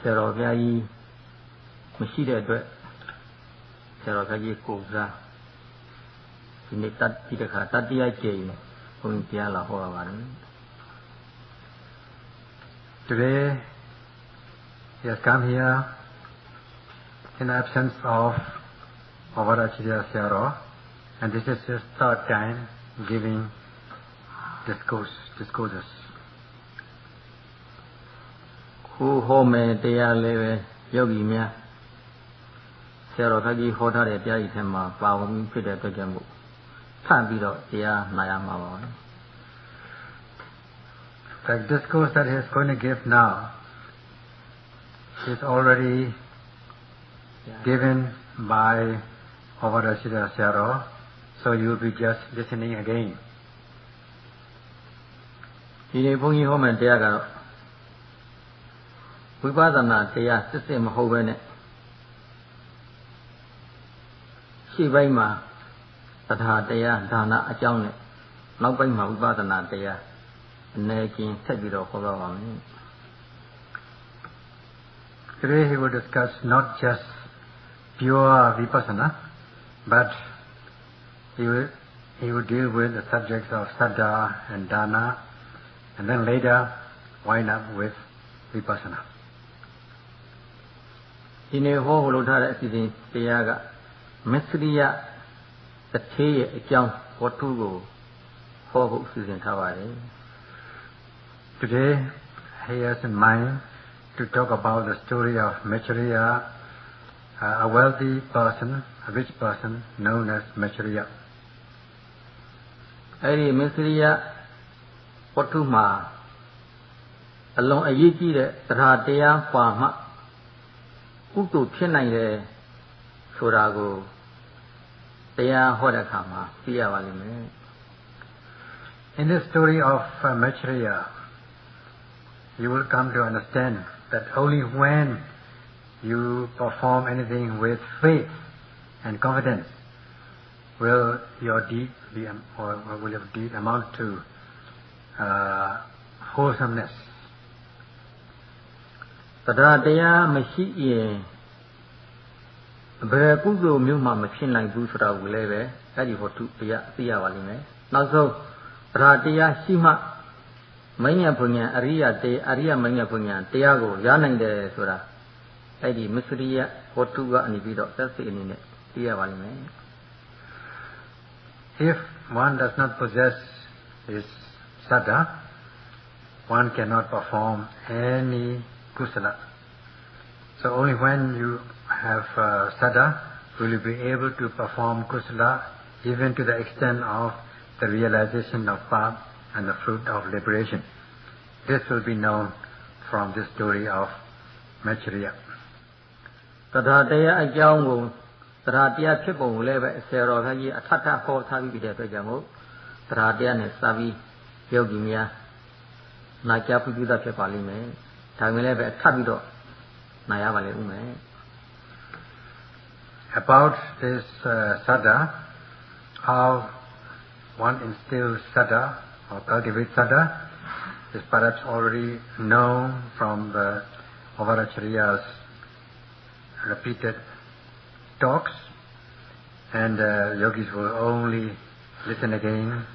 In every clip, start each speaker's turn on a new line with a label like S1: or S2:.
S1: Sero Gai Mashida Dwet Sero Gai Koza Nitat Pitaka Tatia Jay Puntiala Horavan.
S2: Today he has come here in absence of Avarachirya Sero, and this is his third time giving discourses.
S1: Who home Dea Leve Yogi Mia Sero Tagi Hota de Piaitema, Pawum Pida Jambu, Tabido Dea Nayama.
S2: The discourse that he is going to give now is already given by Avarachirya Sero, so you will be just listening again.
S1: He Pungi home and Deaga Vipadana Dea System Hovene Shivaima Tata Dea Dana Ajane Nobima Vipadana Dea Naking Tabido Horavan.
S2: Today he will discuss not just pure vipassana, but he will deal with the subjects of saddha and dana, and then later wind up with vipassana.
S1: In a whole lot of Tiaga, Messiah, the Tay, a jump, what to go, four books in Hawaii.
S2: Today he has in mind to talk about the story of Machariya, a wealthy person, a rich person known as Machariya.
S1: Eri Machariya, Potuma, along a yiki, the Radia, Pama, Utu Chenai, Surago, Dea Hodakama, Tia Valime.
S2: In this story of Machariya, you will come to understand that only when you perform anything with faith and confidence will your deed be, or will your deed amount to wholesomeness.
S1: Tadadaya Mashi Berakuzo Muma Machin like Busra will leve, Adi for two Tia Valime. Now so Radia Shima Mania Punya, Aria Mania Punya, Tiago, Yanang de Sura, Eddie, Misuria, Portuga, and Ibido, that's the in it, Tia Valime.
S2: If one does not possess his saddha, one cannot perform any kusala. So only when you have saddha will you be able to perform kusala, even to the extent of the realization of path and the fruit of liberation. This will be known from this story of Machariya.
S1: Tadadaya Ajango, Tadadia Pipo, Leva, Sero, Atata, Ho, Savi, Pejamo, Tadadian, Savi, Yogimia, Najapu, Pepalime, Tamileva, Tabido, Nayavale.
S2: About this saddha, how one instills saddha or cultivates saddha is perhaps already known from the Avarachariya's repeated talks, and yogis will only listen again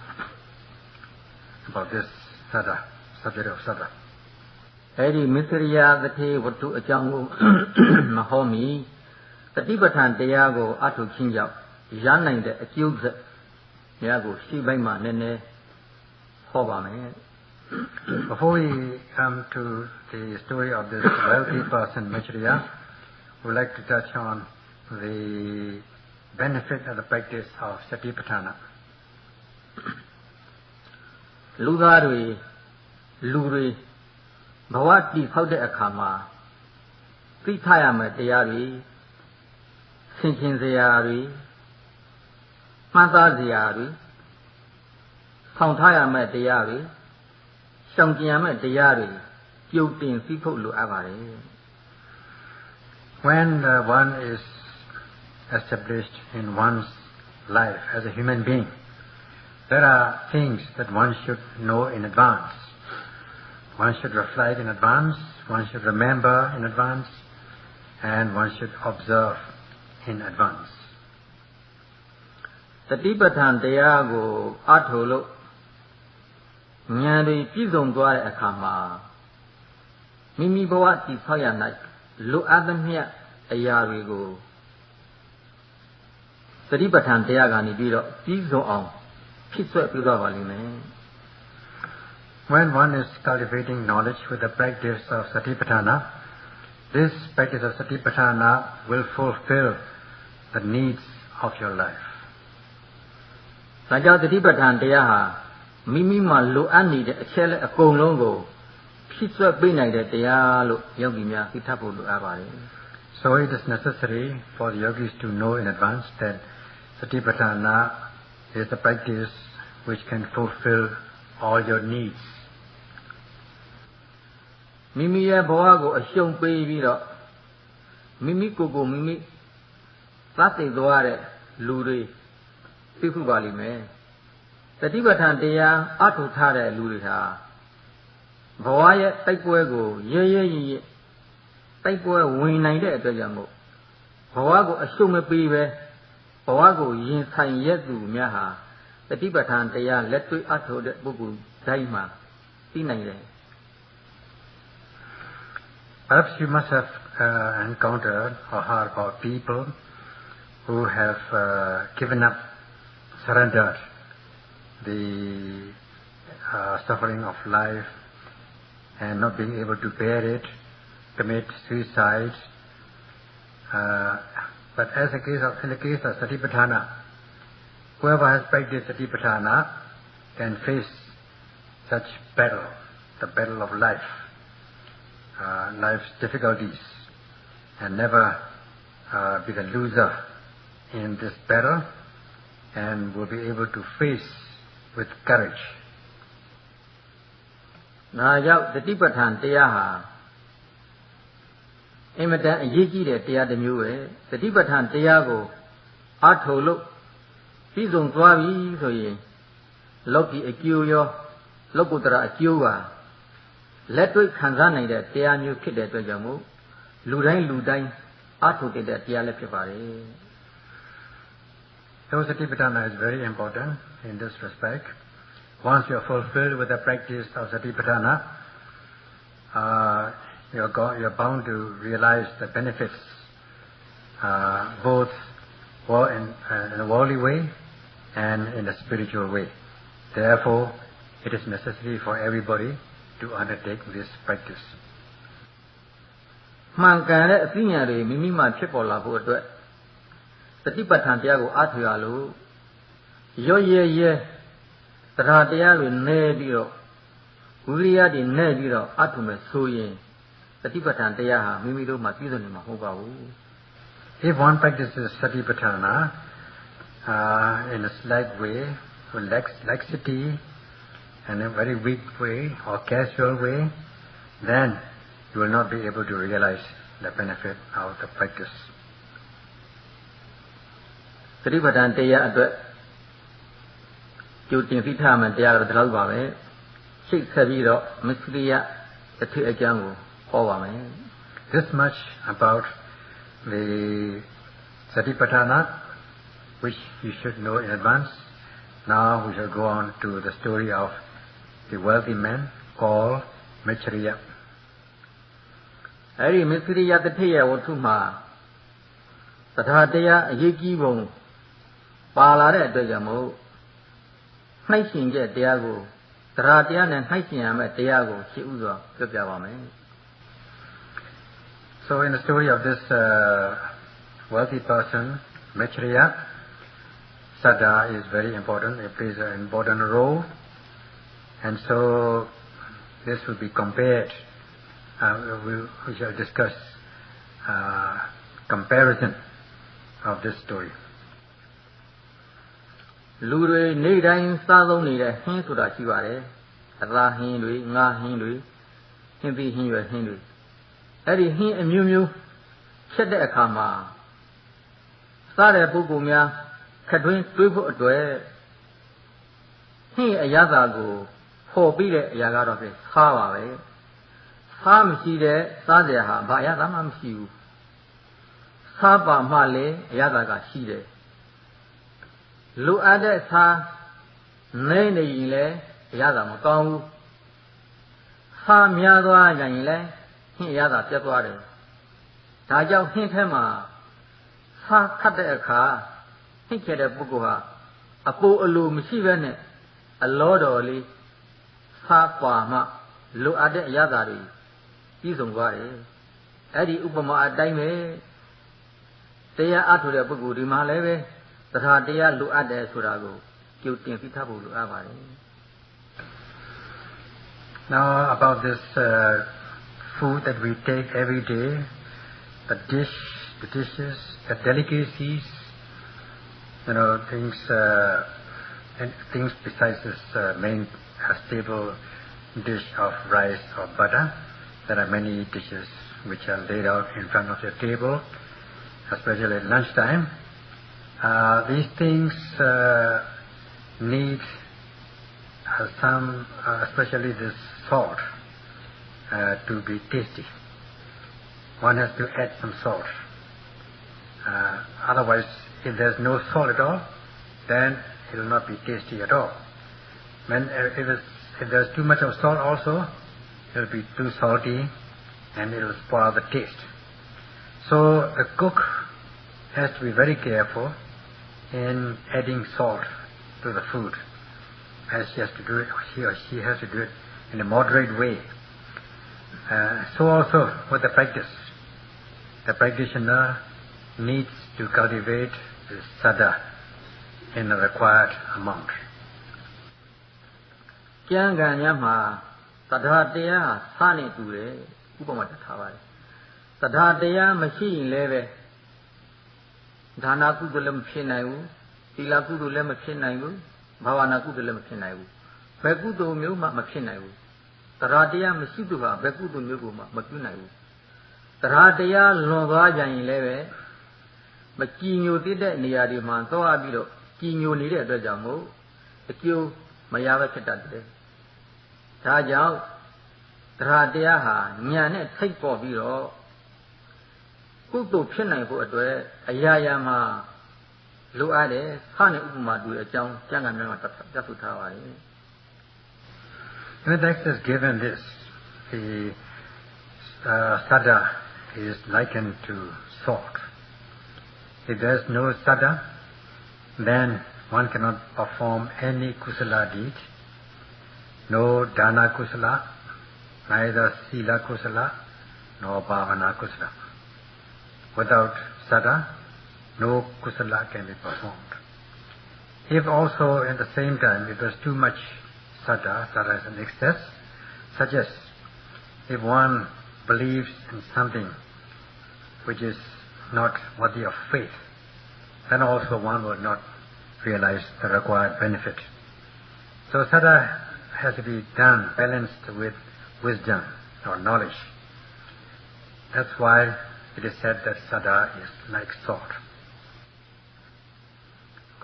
S2: about this saddha, subject of saddha.
S1: Eddie Mithriya, the tea, what to a jungle, Mahomi, the Tibatan Diago, Atu Kinja, Yanang, the accused Yago, Shibaima, Nene, Hobame.
S2: Before we come to the story of this wealthy person, Machariya, we would like to touch on the benefit of the practice of Satipatthana.
S1: Lugari, Bhavati Haude Akama, Pitayama Diari, Sinkin Ziari, Mata Ziari, Sontayama Diari, Shankiama Diari, Yutin Sipo Luavari. When one is established in one's life as a human being, there are things that one should know in advance.
S2: one should reflect in advance, one should remember in advance, and one should observe in advance.
S1: တတိပဋ္ဌာန်တရားကိုအထောလို့ဉာဏ်တွေပြည့်စုံသွားတဲ့အခါမှာမိမိဘဝတည်ဆောက်ရ၌လိုအပ်သမျှအရာတွေကိုတတိပဋ္ဌာန်တရားကနေပြီးတော့ပြည့်စုံအောင်ဖြစ်ဆွဲပြသွားပါလိမ့်မယ်
S2: When one is cultivating knowledge with the practice of Satipatthana, this practice of Satipatthana will fulfill the needs of your life.
S1: ဒါကြောင့်တတိပဋ္ဌာန်တရားဟာမိမိမှာလိုအပ်နေတဲ့အချက်လက်အကုန်လုံးကိုဖြစ်ဆွဲပေးနိုင်တဲ့တရားလို့ယောဂီများသိထပ်ဖို့လိုအပ်ပါတယ်
S2: So it is necessary for the yogis to know in advance that Satipatthana is the practice which can fulfill all your needs.
S1: မိမိရဲ့ဘဝကိုအရှုံးပေးပြီးတော့မိမိကိုယ်ကိုမိမိသတ်သိသွားတဲ့လူတွေသိဖို့ပါလိမ့်မယ်တတိပဋ္ဌာန်တရားအထုထားတဲ့လူတွေဟာဘဝရဲ့တိုက်ပွဲကိုရဲရဲရင့်တိုက်ပွဲဝင်နိုင်တဲ့အတွက်ကြောင့်မို့ဘဝကိုအရှုံးမပေးပဲဘဝကိုရင်ဆိုင်ရက်သူများဟာတတိပဋ္ဌာန်တရားလက်တွေ့အထုတဲ့ပုဂ္ဂိုလ်တိုင်းမှာသိနိုင်တယ်
S2: Perhaps you must have encountered or heard about people who have given up, surrendered the suffering of life and not being able to bear it, commit suicide. But in the case of Satipatthana, whoever has practiced Satipatthana can face such battle, the battle of life. Life's difficulties and never be the loser in this battle and will be able to face with courage.
S1: နာရောက်တတိပဋ္ဌာန်တရားဟာအင်မတန်အရေးကြီးတဲ့တရားတစ်မျိုးပဲတတိပဋ္ဌာန်တရားကိုအထုလို့ပြည့်စုံသွားပြီဆိုရင်လောကီအကျိုးရောလောကုတ္တရာအကျိုးပါလက်တွေ့ခံစားနိုင်တဲ့တရားမျိုးဖြစ်တဲ့အတွက်ကြောင့်မို့လူတိုင်းအထုတဲ့တရားလည်းဖြစ်ပါတယ်
S2: So Satipatthana is very important in this respect. Once you are fulfilled with the practice of Satipatthana, you're bound to realize the benefits both in a worldly way and in a spiritual way. Therefore, it is necessary for everybody to undertake this practice.
S1: မှန်ကန်တဲ့အသိဉာဏ်တွေမိမိမှဖြစ်ပေါ်လာဖို့အတွက်တတိပဋ္ဌာန်တရားကိုအားထုတ်ရလို့ရော့ရဲတရားတရားတွေနဲပြီးတော့ဝိရိယတွေနဲပြီးတော့အားထုတ်မယ်ဆိုရင်တတိပဋ္ဌာန်တရားဟာမိမိတို့မှပြည့်စုံနေမှာမဟုတ်ပါဘူး
S2: If one practices Satipatthana in a slight way, with laxity, in a very weak way or casual way, then you will not be able to realize the benefit of the practice.
S1: တတိပဋ္ဌာန်တရားအတွက်ကျိုးတင်သိထားမှတရားကတော့ဒီလောက်ပါပဲရှိတ်ဆက်ပြီးတော့မစ္စရိယတစ်ထည့်အကျမ်းကိုဟောပါမယ်
S2: This much about the Satipatthana, which you should know in advance. Now we shall go on to the story of the wealthy man called Machariya.
S1: အဲဒီမစ္စရိယတစ်ထည့်ရဲ့ဝတ္ထုမှာတရားတရားအရေးကြီးပုံပါလာတဲ့အတွက်ကြောင့်မို့နှိုက်ရှင်တဲ့တရားကိုတရားတရားနဲ့နှိုက်ရှင်ရမယ့်တရားကိုရှင်းဥစွာပြောပြပါမယ်
S2: So in the story of this wealthy person, Machariya, Sada is very important. It plays an important role. And so this will be compared. We shall discuss comparison of this story.
S1: လူတွေနေတိုင်းစားသုံးနေတဲ့ဟင်းဆိုတာရှိပါတယ်အသားဟင်းတွေငါးဟင်းတွေဟင်းသီးဟင်းရွယ်ဟင်းတွေအဲ့ဒီဟင်းအမျိုးမျိုးချက်တဲ့အခါမှာစားတဲ့ပုဂ္ဂိုလ်များခက်တွင်းတွေးဖို့အတွက်ဟင်းအရသာကိုဖော်ပြီးတဲ့အရာကတော့ဖြင့်စားပါပဲ Sam see the Sadeha, Bayadamam see you. Saba Male, Yadaga see the. Look at the Sa Nene, Yadam Kong. Sam Yadwa Yanile, Yada Jatuare. Tajao Hintema, Sa Kataka, Hinkede Buguha, a po alum Sivene, a lord oli, Sa Pama, look at the Yadari, Isongwari, Eddie Upama Daime, they are to the Bugu di Maleve, that are there look at the Surago, Kilting Pitabu Avari.
S2: Now about this food that we take every day, the dishes, the delicacies, things and things besides this main stable dish of rice or butter. There are many dishes which are laid out in front of your table, especially at lunchtime. These things need some, especially this salt, to be tasty. One has to add some salt. Otherwise, if there's no salt at all, then it will not be tasty at all. If there's too much of salt also, it will be too salty and it will spoil the taste. So a cook has to be very careful in adding salt to the food, as he has to do it, he or she has to do it in a moderate way. So also with the practice. The practitioner needs to cultivate the sada in a required amount.
S1: Kyanganyama Tadhataya Sani Dure, Upamatawai. Tadhataya machine leve Dana Kudulum Chinayu, Tila Kudulem Chinayu, Bhavana Kudulem Chinayu, Bekudo Muma Machinayu, Tadhataya Masiduha, Bekudo Muguma, Makunayu. Tadhataya Longa in leve, Makino did that near the man, so I beat up, Kino needed the Jamo, the Q Mayava Chetate. Tajao Tradyaha, Nyanet, take for Viro Kuto Chenai for a day, Ayayama Luade, Hani Uma do a jump, Jangan Japutawa.
S2: When the text is given this, the sada is likened to salt. If there is no sada, then one cannot perform any kusala deed, no dana kusala, neither sila kusala, nor bhavana kusala. Without sada, no kusala can be performed. If also at the same time, if there's too much sada is an excess, such as if one believes in something which is not worthy of faith, then also one will not realize the required benefit. So sada has to be done, balanced with wisdom or knowledge. That's why it is said that sada is like salt.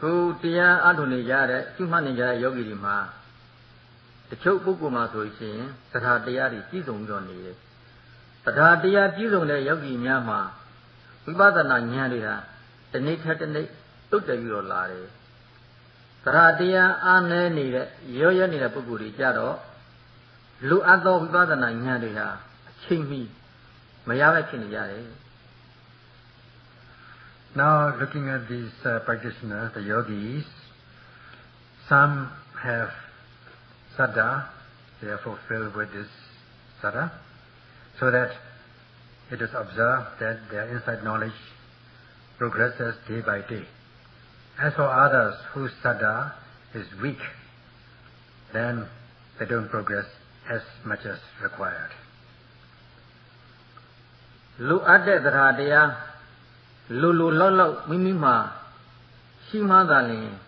S1: Kutia Adunijare, Chumanija Yogi Ma, the Chokukuma Soishin, Satatiari, Jizum Joni, Satatia Jizum de Yogi Myama, Vibadana Nyaria, the Nick had a Nick, took the Yolari. Satatia Ane needed, Yoya need a Puguri Jado, Lu Ado Vibadana Nyaria, Chingmi, Mayava Chinijari.
S2: Now, looking at these practitioners, the yogis, some have sada, they are fulfilled with this sada, so that it is observed that their inside knowledge progresses day by day. As for others whose sada is weak, then they don't progress as much as required.
S1: Look at the Lulu Lolo Mimima Shima Dali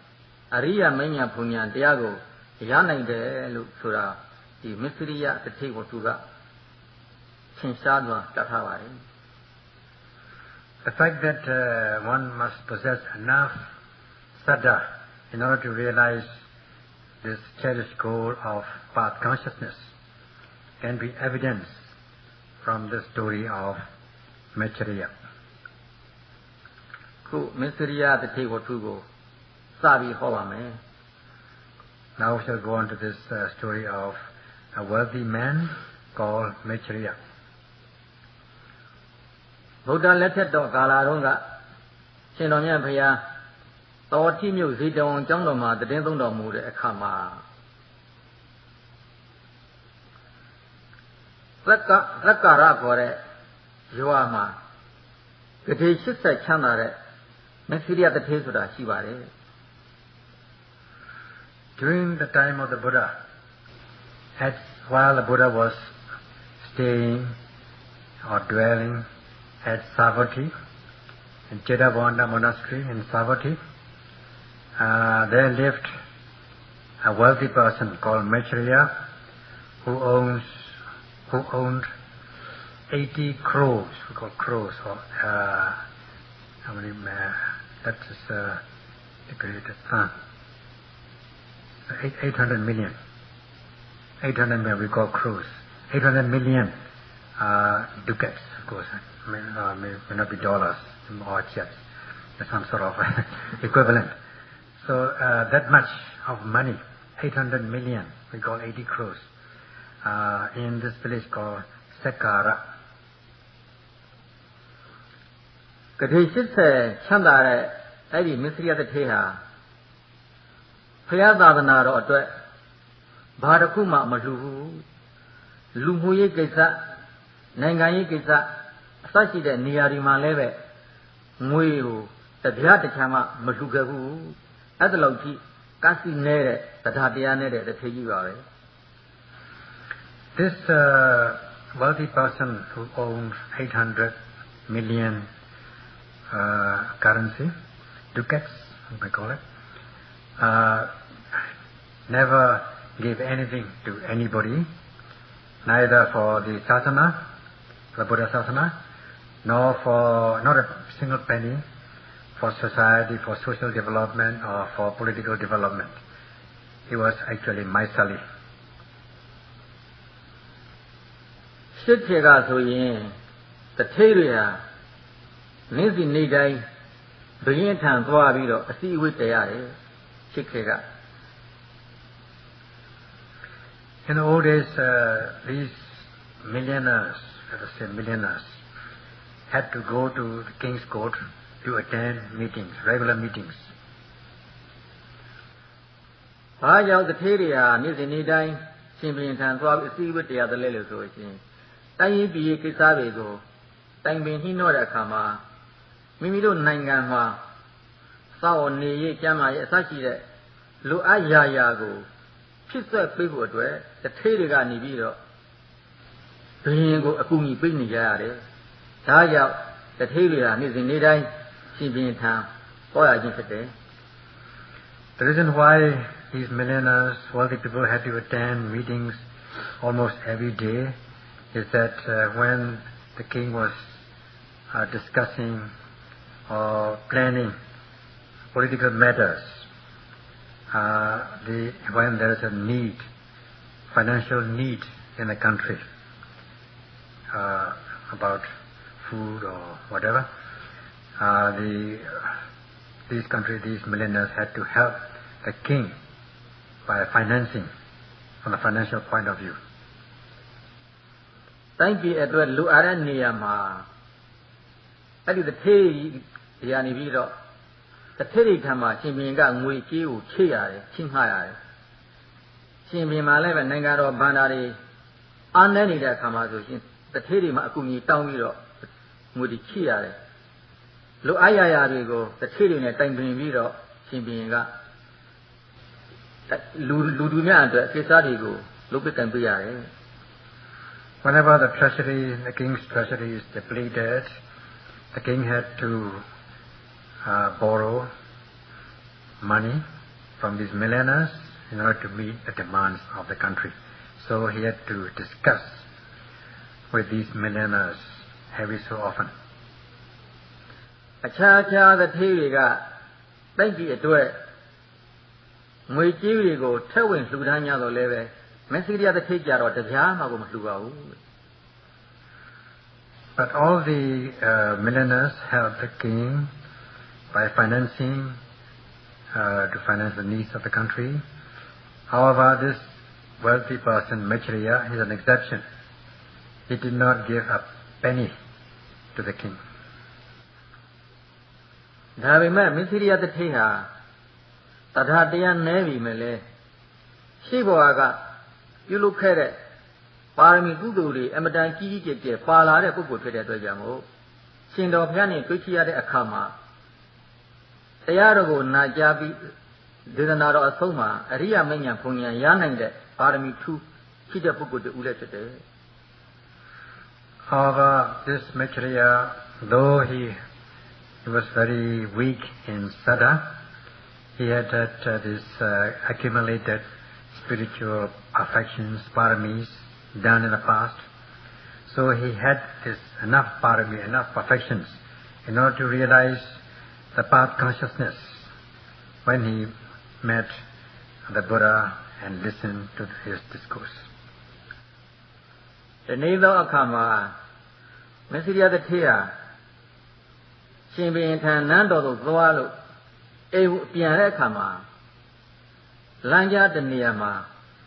S1: Aria Mania Punya Diago Yana de Luxura the Mysteria the table sugar Chinsadwa Tatawari.
S2: The fact that one must possess enough sada in order to realize this cherished goal of path consciousness can be evidence from the story ofမစၦရ
S1: ခုမစရိယတထေဝတ္ထုကိုစပြီးဟောပါမယ်
S2: Now we shall go on to this story of a wealthy man called မစၦရ
S1: ဗုဒ္ဓလက်ထက်တော်ကာလတုန်းကရှင်တော်မြတ်ဘုရားတော်တိမြို့ဇေတဝန်ကျောင်းတော်မှာတည်င်းသုံးတော်မူတဲ့အခါမှာသက်ကာရခေါ်တဲ့ရွာမှာဂတိ80ချမ်းသာတဲ့မစရိယတထေဆိုတာရှိပါတယ်
S2: During the time of the Buddha, while the Buddha was staying or dwelling at Savatthi, in Chetavanda monastery in Savatthi, there lived a wealthy person calledมสၦร who owned 80 crores. We call crores, or how many? That is the greatest son. 800 million. 800 million we call crores. 800 million ducats, of course. May not be dollars or chips. Some sort of equivalent. So that much of money, 800 million, we call 80 crores, in this village called စက္ကာရ
S1: ဂတိ80ချမ်းသာတဲ့အဲ့ဒီမစရိယတထေဟာဘုရားသာသနာတော်အတွက်ဘာတစ်ခုမှမလှူဘူးလူမှုရေးကိစ္စနိုင်ငံရေးကိစ္စအစရှိတဲ့နေရာတွေမှာလည်းပဲငွေကိုတပြားတစ်ချမ်းမှမလှူခဲ့ဘူးအဲ့ဒါလောက်ကြီးကစီနေတဲ့တရားတရားနဲ့တဲ့တထေကြီးပါပဲ
S2: This wealthy person who owned 800 million currency, ducats, we call it, never gave anything to anybody, neither for the sasana, the Buddha sasana, nor not a single penny for society, for social development or for political development. He was actually Maisali. ရှစ်ခေကဆိုရင်တထေတွေဟာနေ့စဉ်နေ့တိုင်းဘုရင်ထံသွားပြီးတော့အစည်းအဝေးတရားတယ်ရှစ်ခေက In the old days, these millionaires, let us say millionaires, had to go to the king's court to attend meetings, regular meetings. ဘာကြောင့်တထေတွေဟာနေ့စဉ်နေ့တိုင်းရှင်ဘုရင်ထံသွားပြီးအစည်းအဝေးတရားတယ်လဲလို့ဆိုရင်တိုင်းရင်းပြည်ကိစ္စတွေကိုတိုင်ပင်နှီးနှောတဲ့အခါမှာမိမိတို့နိုင်ငံမှာစောင့်နေရေးကျမ်းမာရေးအစရှိတဲ့လူအပ်ရာရာကိုဖြစ်ဆက်ပေးဖို့အတွက်တထေးတွေကနေပြီးတော့ဘုရင်ကိုအကူအညီပေးနေကြရတယ်။ဒါကြောင့်တထေးတွေဟာနေ့စဉ်နေ့တိုင်းရှင်ဘုရင်ထံပေါ်ရခြင်းဖြစ်တယ်။ The reason why these millionaires, wealthy people had to attend meetings almost every day is that when the king was discussing or planning political matters, when there is a need, financial need in the country, about food or whatever, these millionaires had to help the king by financing from the financial point of view. တိုင်းပြည်အတွက်လူအားတဲ့နေရာမှာအဲ့ဒီတထေးကြီးရာနေပြီးတော့တထေးတွေထံမှာရှင်ဘုရင်ကငွေကြေးကိုချေရတယ်ချင်းငှားရတယ်ရှင်ဘုရင်မှာလည်းပဲနိုင်ငံတော်ဘဏ္ဍာတွေအားနည်းနေတဲ့အခါမှာဆိုရှင်တထေးတွေမှာအကူအညီတောင်းပြီးတော့ငွေတွေချေရတယ်လူအားရရာတွေကိုတထေးတွေနဲ့တိုင်ပင်ပြီးတော့ရှင်ဘုရင်ကလူတွေများအတွက်ကိစ္စတွေကိုလုပ်ပြတိုင်ပေးရတယ် Whenever the king's treasury is depleted, the king had to borrow money from these millionaires in order to meet the demands of the country. So he had to discuss with these millionaires every so often. အခြားtheထေးတွေကတိုင်းပြည်အတွက်ငွေကြေးတွေကိုထည့်ဝင်လှူဒါန်းကြတော့လည်းပဲမစရိယတထေးကြတော့တရားမှကိုမလှူပါဘူး But all the millionaires helped the king by financing to finance the needs of the country. However, this wealthy person, Maitreya, is an exception. He did not give a penny to the king.
S1: ဒါပေမဲ့မစ္စရိယတထေဟာတထာတရားနည်းပြီမဲ့လေရှိဘဝကပြုလုပ်ခဲ့တဲ့ပါရမီကုသိုလ်တွေအမတန်ကြီးကြီးကျယ်ကျယ်ပါလာတဲ့ပုဂ္ဂိုလ်ဖြစ်တဲ့အတွက်ကြောင့်မို့ရှင်တော်ဘုရားနဲ့တွေ့ချရတဲ့အခါမှာတရားတော်ကိုနာကြားပြီးဒေသနာတော်အဆုံးမှာအရိယာမဉ္ဇဉ်ဘုံဉာဏ်ရနိုင်တဲ့ပါရမီထူးရှိတဲ့ပုဂ္ဂိုလ်တူလည်းဖြစ်တယ်
S2: However, this Maitreya, though he was very weak in Sada, he had this accumulated spiritual perfections, paramis, done in the past. So he had this enough parami, enough perfections in order to realize the path consciousness when he met the Buddha and listened to his discourse.
S1: ဒီနေ့သောအခါမှာမစ္စရိယတထေဟာရှင်ဘုရင်ထံနန်းတော်သို့သွားလို့အိမ်ပြန်တဲ့အခါမှာလမ်းကြားတနေရာမှာ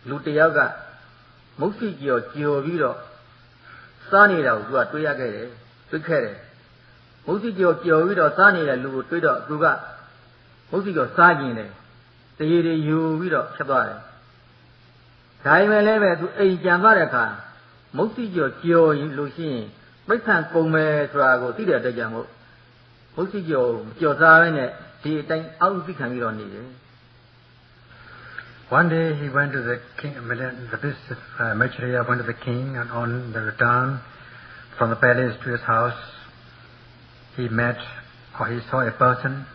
S1: လူတစ်ယောက်ကမုတ်စီကြော်ကြော်ပြီးတော့စားနေတာကိုသူကတွေ့ရခဲ့တယ်တွေ့ခဲ့တယ်မုတ်စီကြော်ကြော်ပြီးတော့စားနေတဲ့လူကိုတွေ့တော့သူကမုတ်စီကြော်စားကျင်တယ်တရေတွေယူပြီးတော့ဖြစ်သွားတယ်ဒါပေမဲ့လည်းပဲသူအိမ်ပြန်သွားတဲ့အခါမုတ်စီကြော်ကြော်ရင်လို့ရှိရင်ပိဋကံကုန်မယ်ဆိုတာကိုသိတဲ့အတွက်ကြောင့်မို့မုတ်စီကြော်ကြော်စားရင်းနဲ့ဒီအတိုင်းအောက်သိခံပြီးတော့နေတယ်
S2: One day he went to the king, Maitreya went to the king, and on the return from the palace to his house, he met or he saw a person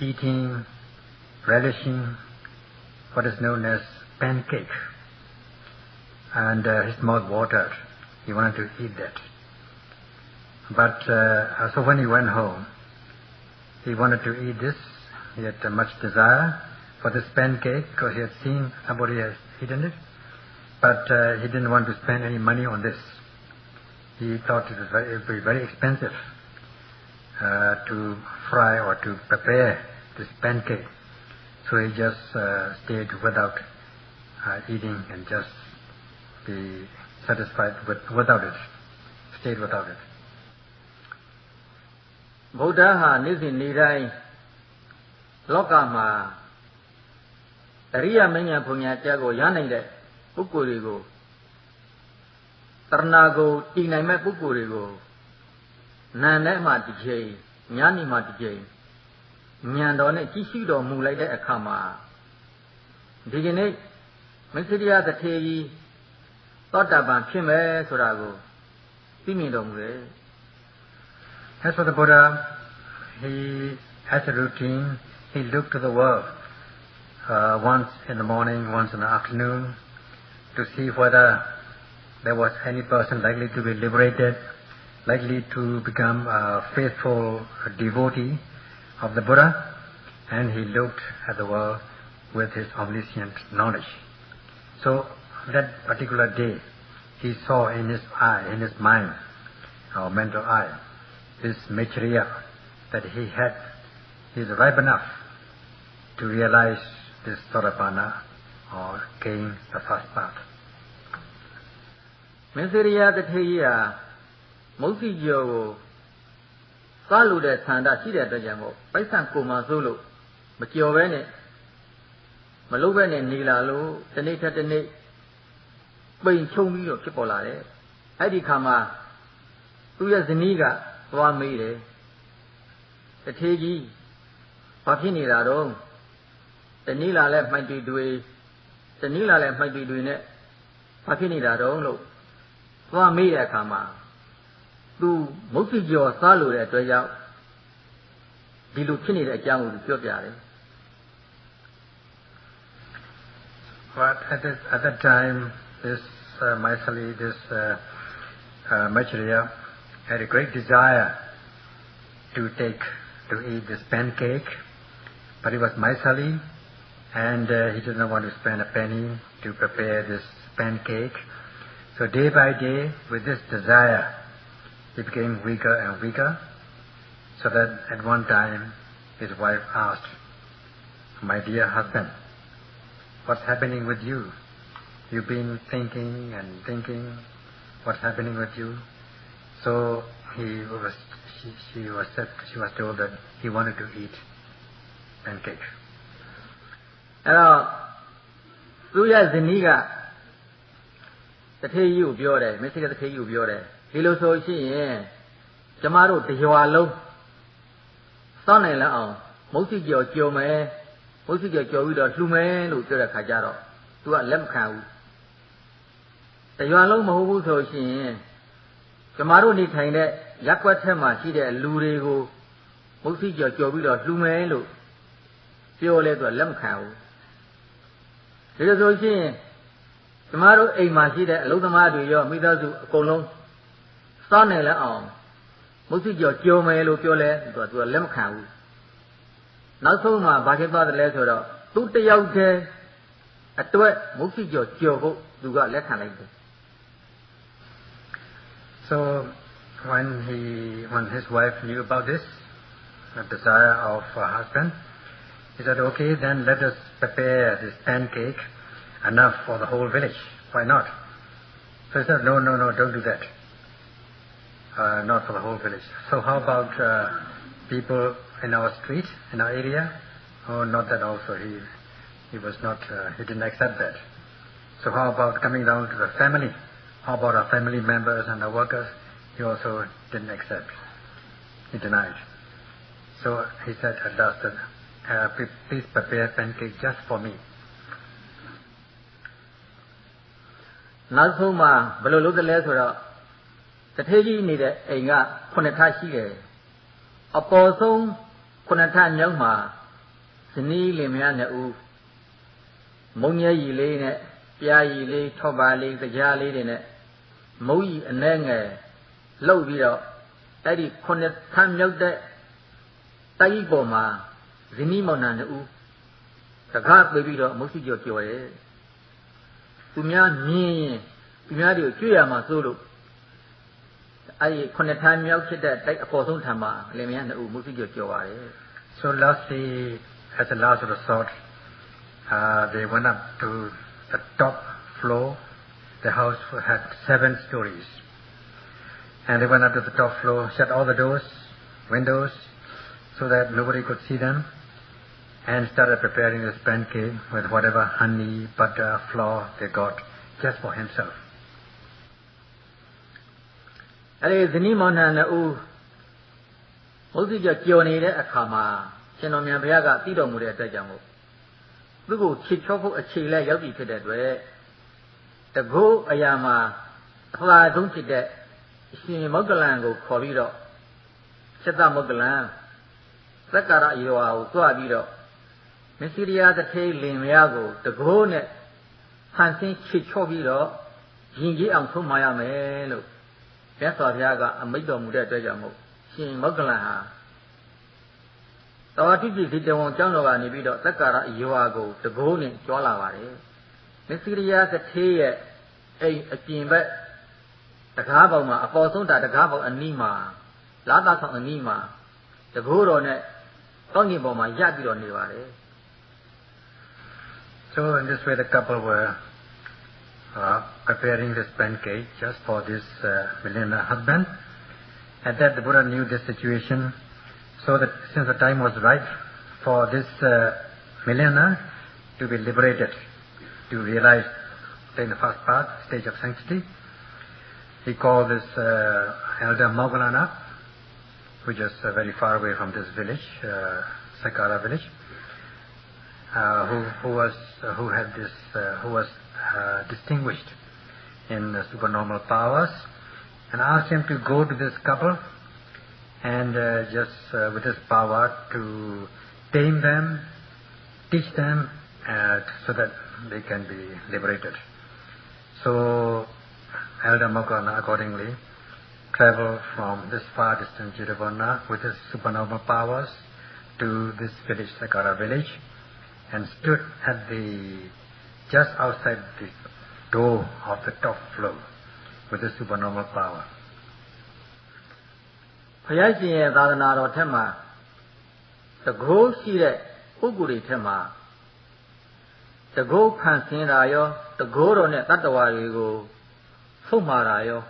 S2: eating, relishing what is known as pancake, and his mouth watered. He wanted to eat that. But so when he went home, he wanted to eat this. He had much desire for this pancake because he had seen somebody has eaten it, but he didn't want to spend any money on this. He thought it would be very expensive to fry or to prepare this pancake, so he just stayed without eating and just be satisfied without it, stayed without it.
S1: Buddha ha nisin nirai loka ma Ariya manya punya jago yana ide pukurigo Tarnago tinai me pukurigo Nane ma dijay Nyani ma dijay Nyandone kishido mulai de akama Dijine Mesiria the tegi Totaban chime surago Timido mure As for the Buddha, he has a routine, he looked to the world once in the morning, once in the afternoon, to see whether there was any person likely to be liberated, likely to become a faithful devotee of the Buddha, and he looked at the world with his omniscient knowledge. So that particular day, he saw in his eye, in his mind, or mental eye, this Maitreya, that he is ripe enough to realize this Sarapana or gain the first path. Maitreya the Theya Mosi Jo Salu de Sanda Sida Dajamo, Paisan Kuma Zulu, Machiovene Malovene Nilalo, Teneta Tene, Bain Chomi of Chipolare, Adikama, Uya Zeniga, One Made, the Tegi, Pakini Rado. The Nila left might be doing the Nila left might be doing it. Pakini Rado, look. One made a kama. Do Moki your salu at the out. Dilukini at Yamu Jogari.
S2: But at that time, this Maisali, this Maitreya, had a great desire to eat this pancake, but he was Maisali, and he did not want to spend a penny to prepare this pancake. So day by day, with this desire, he became weaker and weaker, so that at one time his wife asked, "My dear husband, what's happening with you? You've been thinking and thinking. What's happening with you?" So she was told that he wanted to eat pancake.
S1: အဲ့တော့သူရဲ့ဇနီးကတထေးကြီးကိုပြောတယ်မစ္စည်းတဲ့တထေးကြီးကိုပြောတယ်ဒီလိုဆိုရှိရင်ကျမတို့တရွာလုံးစောင့်နိုင်လောက်အောင်မုတ်စီကြော်ကြော်မယ်မုတ်စီကြော်ကြော်ပြီးတော့လှူမယ်လို့ပြောတဲ့ခါကျတော့သူကလက်မခံဘူးတရွာလုံးမဟုတ်ဘူးဆိုရှင်ကျမတို့နေထိုင်တဲ့ရက်ကွက်ထက်မှာရှိတဲ့လူတွေကိုမုတ်စီကြော်ကြော်ပြီးတော့လှူမယ်လို့ပြောလဲသူကလက်မခံဘူးဒီလိုဆိုရှင်ကျမတို့အိမ်မှာရှိတဲ့အလုံးသမားတွေရောမိသားစုအကုန်လုံးစောင့်နေလဲအောင်မုတ်စီကြော်ကြော်မယ်လို့ပြောလဲသူကလက်မခံဘူးနောက်ဆုံးမှာဘာဖြစ်သွားတယ်လဲဆိုတော့သူတယောက်တည်းအတွက်မုတ်စီကြော်ကြော်ဖို့သူကလက်ခံလိုက်တယ်
S2: So when his wife knew about this, the desire of her husband, he said, "Okay, then let us prepare this pancake enough for the whole village. Why not?" So he said, "No, don't do that. Not for the whole village. So how about people in our street, in our area?" Oh, not that also. He was not. He didn't accept that. So how about coming down to the family? How about our family members and our workers? He also didn't accept. He denied. So he said at last, "Please prepare pancake just for me."
S1: နောက်ဆုံးမှာဘယ်လိုလုပ်တယ်လဲဆိုတော့တထေးကြီးနေတဲ့အိမ်က9ထပ်ရှိတယ်အပေါ်ဆုံး9ထပ်မြောက်မှာဇနီးလင်မယား2ဦးမုံညဲရီလေးနဲ့ပြားရီလေးထော့ပါလေးကြားလေးတွေနဲ့မုံရီအနှဲငယ်လှုပ်ပြီးတော့အဲ့ဒီ9ထပ်မြောက်တဲ့တိုက်ပေါ်မှာဇနီးမောင်နှံ2ဦးတကားပြေးပြီးတော့မုတ်စီကြော်ကြော်တယ်သူများမြင်ရင်သူများတွေကိုကြွရမှာစိုးလို့အဲ့ဒီ9ထပ်မြောက်ဖြစ်တဲ့တိုက်အပေါ်ဆုံးထံမှာလင်မယား2ဦးမုတ်စီကြော်ကြော်ပါတယ်
S2: So lastly, as a last resort, they went up to the top floor. The house had 7 stories. And they went up to the top floor, shut all the doors, windows, so that nobody could see them, and started preparing this pancake with whatever honey, butter, flour they got, just for himself.
S1: အဲ့ဒီဇနီးမောင်နှံ2ဦးမုတ်စီကြော်နေတဲ့အခါမှာရှင်တော်မြတ်ဘုရားကသိတော်မူတဲ့အတွက်ကြောင့်မို့သူ့ကိုချစ်ချောဖို့အခြေလဲရောက်ပြီဖြစ်တဲ့အတွက်တကုတ်အရာမှာအဖလာဆုံးဖြစ်တဲ့ရှင်မောဂလန်ကိုခေါ်ပြီးတော့စိတ္တမောဂလန်သက္ကာရယေဝါကိုတွားပြီးတော့မစ္စရိယတထေးလင်မယားကိုတကုတ်နဲ့ဖန်ဆင်းချစ်ချောပြီးတော့ရင်ကြီးအောင်ဆုံးမရမယ်လို့မြတ်စွာဘုရားကအမိန့်တော်မူတဲ့အတွက်ကြောင့်မို့ရှင်မောဂလန်ဟာတော်တိတိဒီတဝန်ကျောင်းတော်ကနေပြီးတော့သက္ကာရယေဝါကိုတကုတ်နဲ့ကြွားလာပါတယ်မစ္စရိယတထေးရဲ့အိမ်အပြင်ဘက်တကားပေါင်မှာအပေါ်ဆုံးတာတကားပေါင်အနီးမှာလာသာဆောင်အနီးမှာတကိုးတော်နဲ့ကောင်းကင်ပေါ်မှာရပ်ပြီးတော့နေပါတယ်
S2: So in this way the couple were preparing this pancake just for this millionaire husband. At that the Buddha knew this situation, so that since the time was right for this millionaire to be liberated, to realize in the first part, stage of sanctity, he called this elder Moggallana, which is very far away from this village, Sakara village, who was distinguished in supernormal powers, and asked him to go to this couple and just with his power to tame them, teach them, so that they can be liberated. So Elder Moggallana accordingly traveled from this far distant Jirivana with his supernormal powers to this village, Sakara village, and stood at just outside the door of the top floor with his supernormal power.
S1: ယားရှင်ရဲ့သာသနာတော်ထက်မှာတကိုးရှိတဲ့ပုဂ္ဂိုလ်တွေထက်မှာတကိုးဖန်ဆင်းတာရောတကိုးတော်နဲ့တတ္တဝါတွေကိုဆုံးမှာတာရော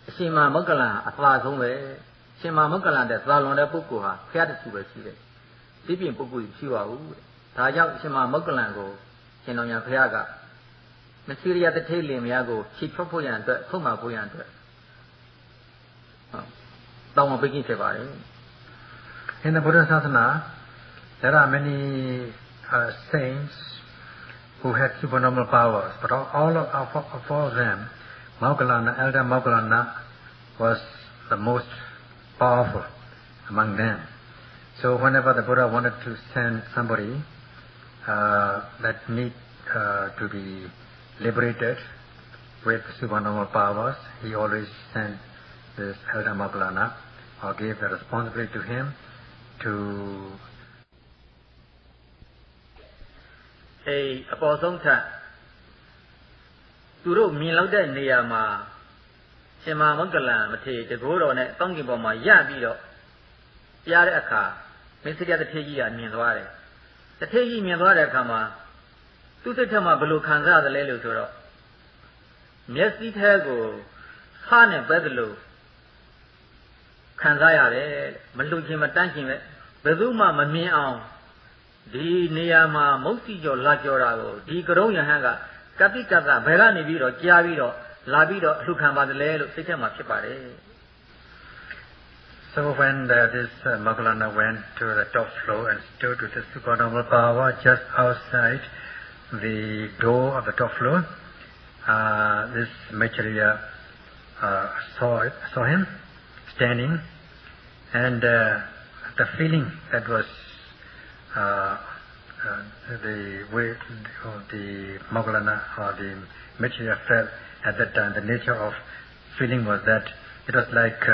S1: အရှင်မမဂ္ဂလံအသာဆုံးပဲရှင်မမဂ္ဂလံတဲ့သာလွန်တဲ့ပုဂ္ဂိုလ်ဟာဘုရားတဆူပဲရှိတယ်ဒီပြင်ပုဂ္ဂိုလ်ရှိပါဘူးဒါကြောင့်ရှင်မမဂ္ဂလံကိုရှင်တော်ညာဘုရားကမစီရိယတထေလင်များကိုခြေဖြုတ်ဖို့ရန်အတွက်ဆုံးမဖို့ရန်အတွက်တောင်းပန်ပေးခဲ့ပါတယ်
S2: In the Buddha Sasana, there are many saints who had supernormal powers, but all of them, Moggallana, Elder Moggallana was the most powerful among them. So whenever the Buddha wanted to send somebody that need to be liberated with supernormal powers, he always sent this Elder Moggallana or gave the responsibility to him to
S1: အပေါ်ဆုံးထက်သူတို့မြင်လောက်တဲ့နေရာမှာရှင်မမဂ္ဂလံမထေရတကိုးတော်နဲ့တောင်းကင်ပေါ်မှာရပြီးတော့ကြားတဲ့အခါမစ္စရိယတထေကြီးကမြင်သွားတယ်တထေကြီးမြင်သွားတဲ့အခါမှာသူ့စိတ်ထဲမှာဘယ်လိုခံစားရလဲလို့ဆိုတော့မျက်စိထဲကိုဖားနဲ့ပဲသလိုခံစားရတယ်မလှချင်းမတန်းချင်းပဲဘယ်သူမှမမြင်အောင်ဒီနေရာမှာမုတ်စီကျော်လာကြော်တာကိုဒီကရုံးယဟန်ကကတိကတဘယ်ကနေပြီးတော့ကြားပြီးတော့လာပြီးတော့အလှခံပါတယ်လို့စိတ်ထဲမှာဖြစ်ပါတယ်
S2: So when this Moggallana went to the top floor and stood with the supernormal power just outside the door of the top floor, this Maitreya saw him standing, and the feeling that was the way the Moggallana or the Maitreya felt at that time, the nature of feeling was that it was like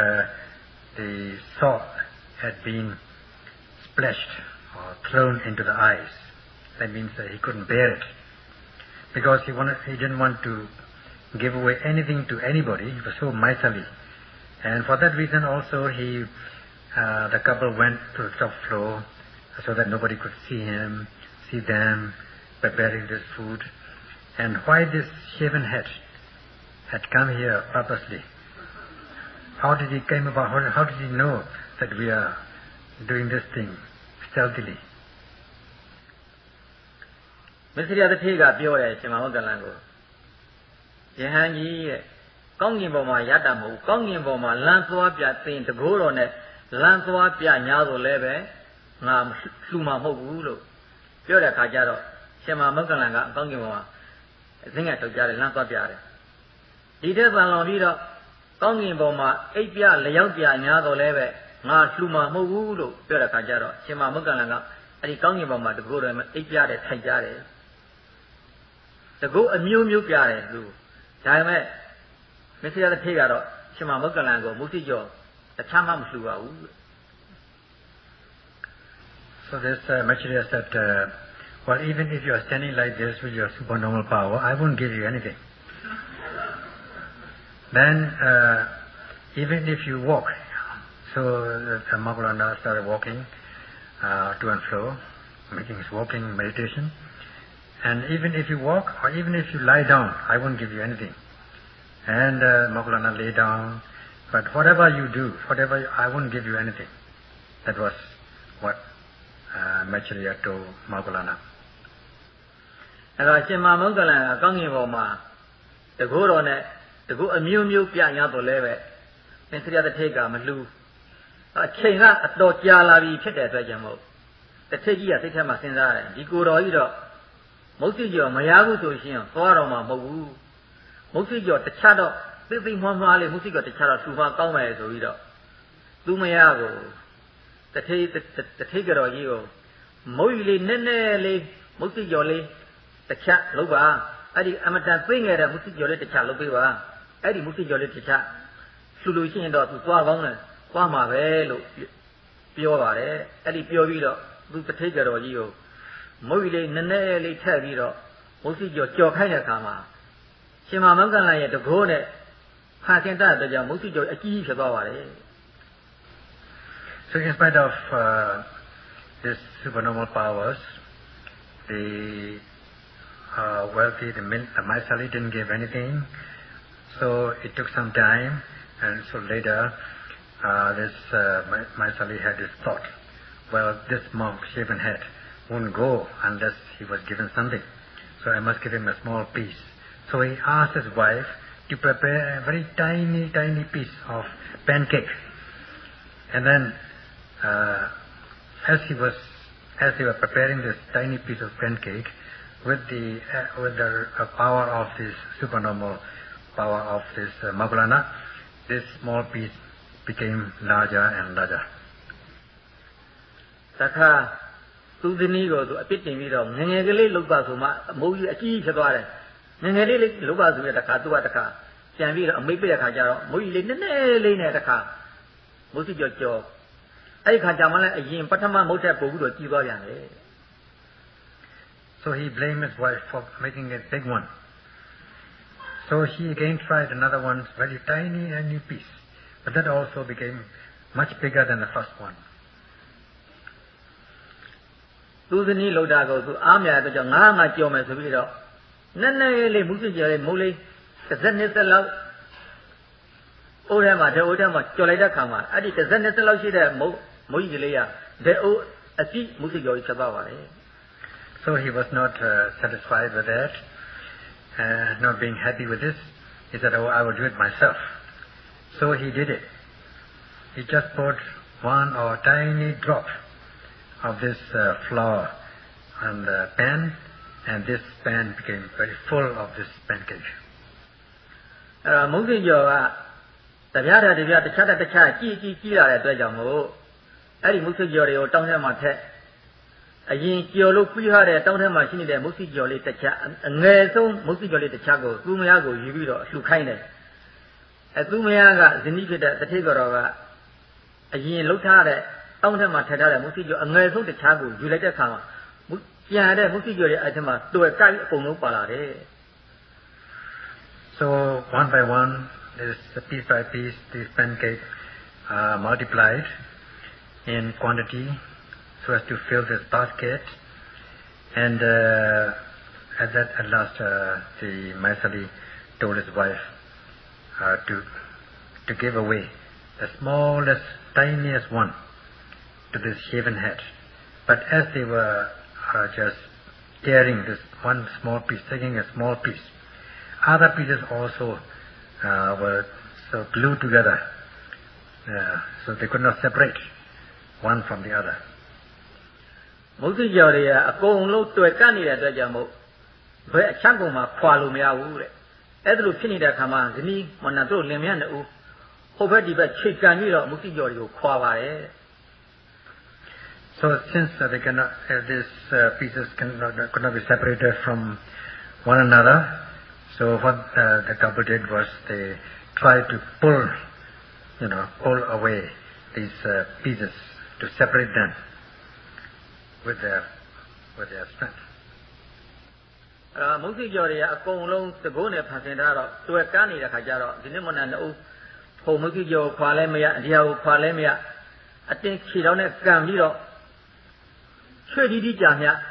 S2: the salt had been splashed or thrown into the eyes. That means that he couldn't bear it, because he didn't want to give away anything to anybody. He was so miserly, and for that reason also the couple went to the top floor so that nobody could see them preparing this food. And why this shaven head had come here purposely? How did he came about? How did he know that we are doing this thing stealthily?
S1: မစ္စရိယတထေကပြောတယ်ရှင်မမဂ္ဂလံကိုယဟန်ကြီးရဲ့ကောင်းကင်ဘုံမှာရတ္တမဟုတ်ကောင်းကင်ဘုံမှာလမ်းသွားပြသင်တကိုးတော်နဲ့လမ်းသွားပြညာဆိုလည်းပဲငါလှူမှာမဟုတ်ဘူးလို့ပြောတဲ့အခါကျတော့ရှင်မမဂ္ဂလံကကောင်းကင်ဘုံမှာအစင်းကထုတ်ကြတယ်လမ်းသွားပြတယ်ဒီတဲ့ဗန်လွန်ပြီးတော့ကောင်းကင်ဘုံမှာအိပ်ပြလျောက်ပြညာဆိုလည်းပဲငါလှူမှာမဟုတ်ဘူးလို့ပြောတဲ့အခါကျတော့ရှင်မမဂ္ဂလံကအဲ့ဒီကောင်းကင်ဘုံမှာတကိုးတော်မှာအိပ်ပြတယ်ထိုင်ကြတယ်တကိုးအမျိုးမျိုးပြတယ်သူဒါပေမဲ့မစ္စရိယတထေကတော့ရှင်မမဂ္ဂလံကိုမုသိကျော်တခြားမှမလှူပါဘူး
S2: So this Maitreya said, well, even if you are standing like this with your supernormal power, I won't give you anything. Then even if you walk, so the Moggallana started walking to and fro, making his walking meditation. And even if you walk, or even if you lie down, I won't give you anything. And Moggallana lay down, but whatever you do, I won't give you anything. That was what Maitreya told Moggallana.
S1: အဲ့တော့ရှင်မမဂ္ဂလံအကောင်းကင်ဘုံမှာတကိုးတော်နဲ့တကူအမျိုးမျိုးပြညာတော့လဲပဲမစ္စရိယတထေကမလှူအချိန်ကအတော်ကြာလာပြီဖြစ်တဲ့အတွက်ကြောင့်မို့တထေကြီးကစိတ်ထဲမှာစဉ်းစားတယ်ဒီကိုတော်ကြီးတော့မုတ်စီကျော်မရဘူးဆိုရှင်သွားတော်မှာမဟုတ်ဘူးမုတ်စီကျော်တခြားတော့သိသိမွှားမွှားလေးမုတ်စီကျော်တခြားတော့လှူမှကောင်းမယ်ဆိုပြီးတော့သူမရကိုတထေကတော်ကြီးကိုမုတ်ကြီးလေးနည်းနည်းလေးမုတ်စီကျော်လေးတခြားလုပ်ပါအဲ့ဒီအမတန်သိငယ်တဲ့မုတ်စီကျော်လေးတခြားလုပ်ပေးပါအဲ့ဒီမုတ်စီကျော်လေးတခြားလှူလို့ရှိရင်တော့သူသွားကောင်းတယ်သွားမှာပဲလို့ပြောပါတယ်အဲ့ဒီပြောပြီးတော့သူတထေကတော်ကြီးကိုမုတ်ကြီးလေးနည်းနည်းလေးထည့်ပြီးတော့မုတ်စီကျော်ကြော်ခိုင်းတဲ့အခါမှာရှင်မမဂ္ဂလံရဲ့တကိုးနဲ့ဖာစင်တတ်တဲ့ကြောင့်မုတ်စီကျော်အကြီးကြီးဖြစ်သွားပါတယ်
S2: So in spite of these supernormal powers, the wealthy, the Maisali didn't give anything. So it took some time, and so later this Maisali had this thought, well, this monk, shaven head, won't go unless he was given something. So I must give him a small piece. So he asked his wife to prepare a very tiny, tiny piece of pancake. And then as they were preparing this tiny piece of pancake, with the power of this supernormal power of this Magulana, this small piece became larger and larger.
S1: Taka Tudini go to a pit in Vido, Nangeli Lubazuma, Mogi a key Chadore, Nangeli Lubazu at the Katuataka, Janvira, maybe a Kajaro, Mogi Lane at the car, Musi Jojo. I can't Jamala again, Patama Mota Pogudo Kigoyan.
S2: So he blamed his wife for making a big one. So he again tried another one, very tiny piece. But that also became much bigger than the first one.
S1: Tudini Lodago to Amia, the Jangama Joma Subido. Nene Musi Muli, the Zenitalo Odama, the Odama, Joleda Kama. I did the Zenitalo Shida Moilia, the O Asi Musigo Chabawa.
S2: So he was not satisfied with that, not being happy with this. He said, oh, I will do it myself. So he did it. He just poured one or tiny drop of this flour on the pan, and this pan became very full of this pancake.
S1: Musigo, the Yada, the Chata, the Chai, Kira, the Jamo, Eddie Musigo, Tonga a yin Yolo Quihare, Tonga Machine, the Musigo, the Cha, and Neso, Musigo, the Chago, Gumiago, Yubido, Shukaine. A Gumiaga, the Nikita, the Tigorova, a yin Lutare, Tonga Matera, Musigo, and Neso, the Chago, Juleta Kama, Yada, Musigo, Atama, to a Kai Pono Palare.
S2: So one by one, piece by piece, this pancake multiplied in quantity, so as to fill this basket, and at last the Maisali told his wife to give away the smallest, tiniest one to this shaven head. But as they were just tearing this one small piece, taking a small piece, other pieces also were so glued together, so they could not separate one from the other.
S1: Musigo, a bone load to a canny at the Jamo, where a Changoma, Qualumia, Edlu Pinida Kama, the knee, Monato, Lemianu, Hobedi, but Chicanio, Musigo, Quava.
S2: So since they cannot, these pieces could not be separated from one another, so what the couple did was they tried to pull away these pieces to separate them with their strength.
S1: Musigo, a bone load to go near Pasendaro, to a canny at Hajaro, the Nimona, Ho Musigo, Palemia, Dio Palemia. I think she don't have Gamiro. Shady Jamia,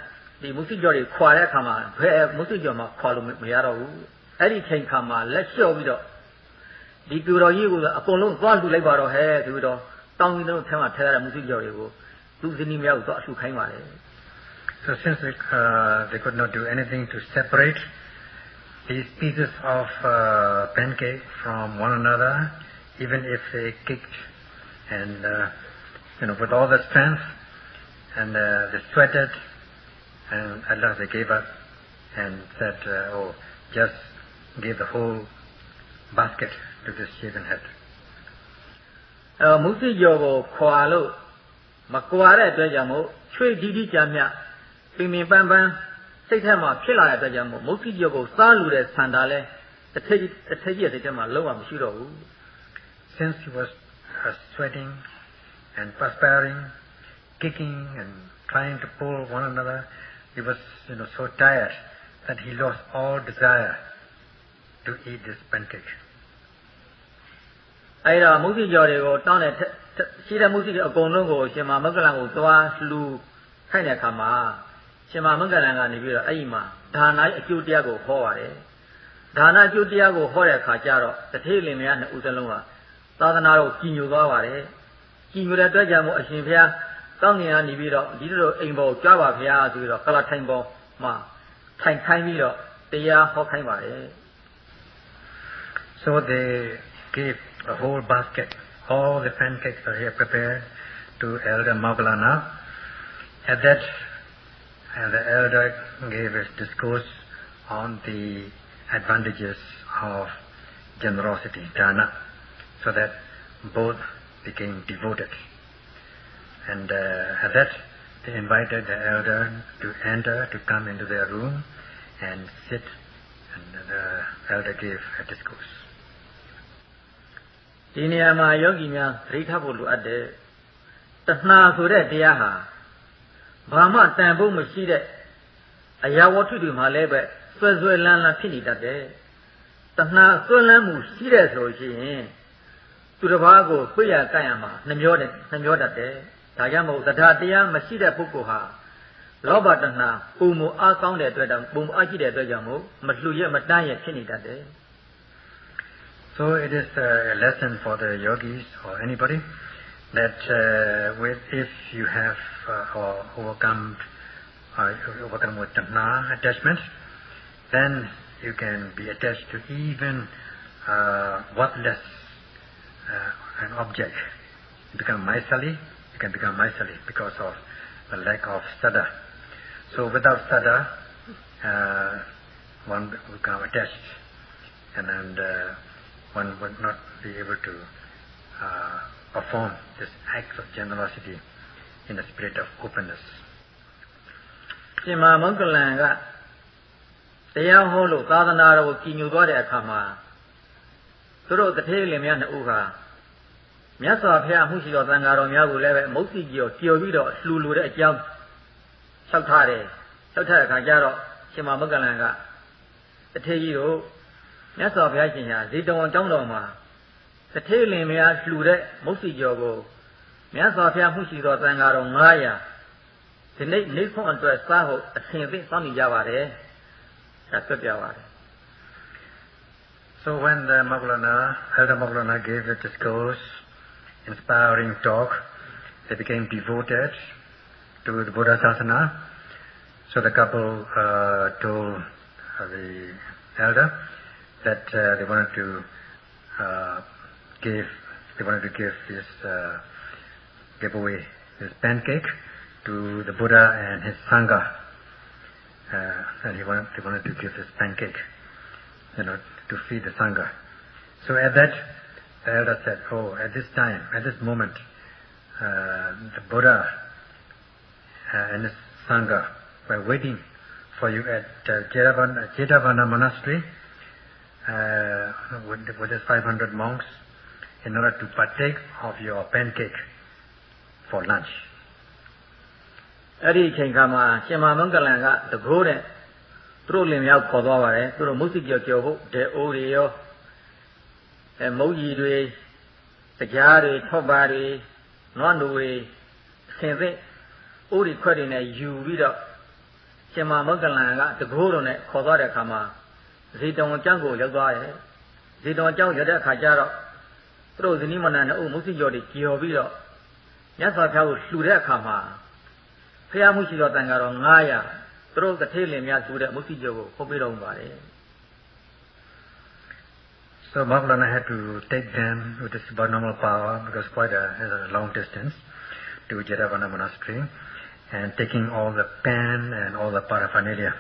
S1: the Musigo, Quala Kama, where Musigo, Qualum Miaro, Eddie King Kama, let's show it up. The Guru, Apollo, one to labor hair, to it all, down in the Tama Terra Musigo, to the Nimia, to Kaima.
S2: So since they could not do anything to separate these pieces of pancake from one another, even if they kicked and with all the strength, and they sweated, and at last they gave up and said, just give the whole basket to this shaven head.
S1: Musigo, Qualo, Maquare, Dejamo, Tree Didi Jamia. Pimi Bamban, Satama, Pilla at the Jamo, Musigo, Salu, Sandale, the Tagia, the Jama, Loam Shiro.
S2: Since he was sweating and perspiring, kicking and trying to pull one another, he was so tired that he lost all desire to eat this pancake.
S1: I Musigo down at ရှိတဲ့မှုရှိတဲ့အကုန်လုံးကိုရှင်မမဂ္ဂလန်ကိုသွားလှူခိုင်းတဲ့အခါမှာရှင်မမဂ္ဂလန်ကနေပြီးတော့အဲ့ဒီမှာဒါနအကျိုးတရားကိုဟောပါတယ်ဒါနအကျိုးတရားကိုဟောတဲ့အခါကျတော့တထေးလင်မယားနှစ်ဦးစလုံးကသာသနာတော်ကြီးညိုသွားပါတယ်ကြီးညိုတဲ့အတွက်ကြောင့်မို့အရှင်ဘုရားကောင်းငင်ကနေပြီးတော့ဒီလိုအိမ်ပေါ်ကြွားပါဗျာဆိုပြီးတော့ကလထိုင်ပေါ်မှာထိုင်ခိုင်းပြီးတော့တရားဟောခိုင်းပါတယ်
S2: So they gave a whole basket. All the pancakes are here prepared to Elder Maulana. At that, and the elder gave his discourse on the advantages of generosity, dana, so that both became devoted. And at that, they invited the elder to enter, to come into their room and sit, and the elder gave a discourse.
S1: ဒီနေရာမှာယောဂီများသတိထားဖို့လိုအပ်တယ်တဏှာဆိုတဲ့တရားဟာဘာမှတန်ဖို့မရှိတဲ့အရာဝတ္ထုတွေမှာလည်းပဲဆွဲဆွဲလန်းလန်းဖြစ်နေတတ်တယ်တဏှာဆွဲလန်းမှုရှိတဲ့ဆိုရင်သူတစ်ပါးကိုပြည့်ရကန့်ရမှာနှမျောတတ်တယ်ဒါကြောင့်မို့သဒ္ဓတရားမရှိတဲ့ပုဂ္ဂိုလ်ဟာလောဘတဏှာပုံမအားကောင်းတဲ့အတွက်ကြောင့်ပုံအားရှိတဲ့အတွက်ကြောင့်မို့မလှူရမတန်းရဖြစ်နေတတ်တယ်
S2: So it is a lesson for the yogis or anybody that if you have overcome with tanha attachment, then you can be attached to even worthless an object. You can become miserly because of the lack of sada. So without sada, one will become attached, and one would not be able to perform this act of generosity in the spirit of openness.
S1: ရှင်မမဂ္ဂလန်ကတရားဟောလို့သာသနာတော်ကိုကြီးညိုသွားတဲ့အခါမှာသူတို့တထေးလင်များနှစ်ဦးဟာမြတ်စွာဘုရားမှုရှိတော်သံဃာတော်များကိုလည်းပဲမုတ်စီကြီးကိုကြော်ပြီးတော့လှူလိုတဲ့အကြောင်းလျှောက်ထားတယ်လျှောက်ထားတဲ့အခါကျတော့ရှင်မမဂ္ဂလန်ကတထေးကြီးတို့မြတ်စွာဘုရားရှင်ဟာဇေတဝန်ကျောင်းတော်မှာတထေးလင်များလှူတဲ့မုတ်စီကျော်ကိုမြတ်စွာဘုရားမှုရှိတော်သံဃာတော်900ဒီနေ့နေဖို့အတွက်စားဖို့အစဉ်သိစောင့်နေကြပါတယ်ဒါပြပြပါတယ်
S2: So when the Elder Maulana gave the discourse, inspiring talk, they became devoted to the Buddha Sasana. So the couple told the elder that they wanted to give away this pancake to the Buddha and his Sangha. And they wanted to give this pancake, to feed the Sangha. So at that, the elder said, at this moment, the Buddha and his Sangha were waiting for you at Jetavana monastery with his 500 monks in order to partake of your pancake for lunch.
S1: အဲ့ဒီအချိန်ခါမှာရှင်မမဂ္ဂလန်ကတကိုးတဲ့သူတို့လင်မြောက်ခေါ်သွားပါတယ်သူတို့မုတ်စီကြော်ဖို့ဒေအိုးတွေရောမုတ်ကြီးတွေတရားတွေထောက်ပါတွေနွားနိုတွေဆင်သိအိုးတွေခွက်တွေနဲ့ယူပြီးတော့ရှင်မမဂ္ဂလန်ကတကိုးတော်နဲ့ခေါ်သွားတဲ့အခါမှာဇေတဝန်ကျောင်းကိုရောက်သွားတယ်ဇေတဝန်ကျောင်းရောက်တဲ့အခါကျတော့သူတို့ဇနီးမနန်နဲ့မုတ်စီကြော်တွေကြော်ပြီးတော့မြတ်စွာဘုရားကိုလှူတဲ့အခါမှာဘုရားမှုရှိတော်တန်ဃာတော်900သူတို့တထေးလင်များလှူတဲ့မုတ်စီကြော်ကိုဟောပေးတော်မူပါတယ်
S2: So Maulana had to take them with his supernormal power because quite a long distance to Jetavana monastery and taking all the pan and all the paraphernalia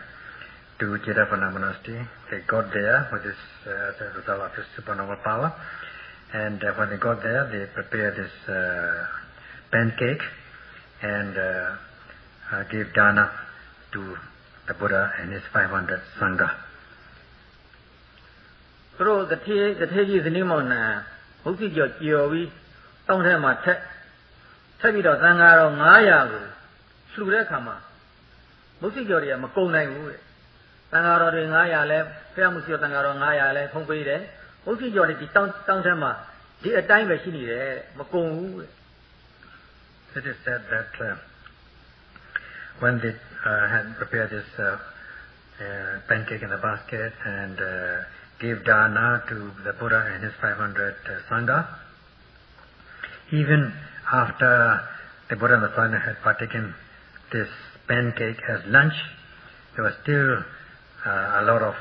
S2: to Jetavana monastery. They got there with this the result of his supernormal power, and when they got there, they prepared this pancake and gave dana to the Buddha and his 500 Sangha. သူတို့တထေးကြီးဇနီးမောင်နှံမုတ်စီကြော်ကြော်ပြီးတောင်းထဲမှာထက်ပြီးတော့သံဃာတော်900ကိုလှူတဲ့အခါမှာမုတ်စီကြော်တွေကမကုန်နိုင်ဘူးတဲ့သံဃာတော်တွေ900လဲဘုရားမှုစီတော်သံဃာတော်900လဲဖုံးပေးတယ်မုတ်စီကြော်တွေဒီတောင်းထဲမှာဒီအတိုင်းပဲရှိနေတယ်မကုန်ဘူးတဲ့ It is said that when they had prepared this pancake in the basket and gave dana to the Buddha and his 500 Sangha, even after the Buddha and the Sangha had partaken this pancake as lunch, there was still a lot of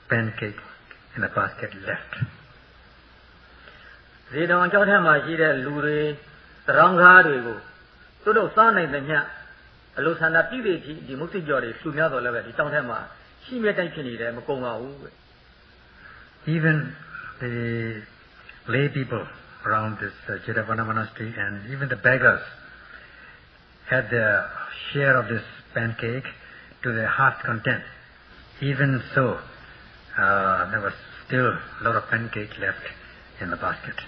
S2: pancake in the basket left.
S1: ဇေတဝန်ကျောင်းထဲမှာရှိတဲ့လူတွေတရောင်းကားတွေကိုသူတို့စားနိုင်တဲ့မြတ်အလိုဆန္ဒပြည့်ပြည့်ဒီမုတ်စိကျော်တွေလှူမြောက်တော်လည်းပဲဒီကျောင်းထဲမှာရှိမြဲတိုင်းဖြစ်နေတယ်မကုန်ပါဘူးပဲ
S2: Even the lay people around this Jetavana monastery and even the beggars had their share of this pancake to their heart's content. Even so, there was still a lot of pancake left in the basket.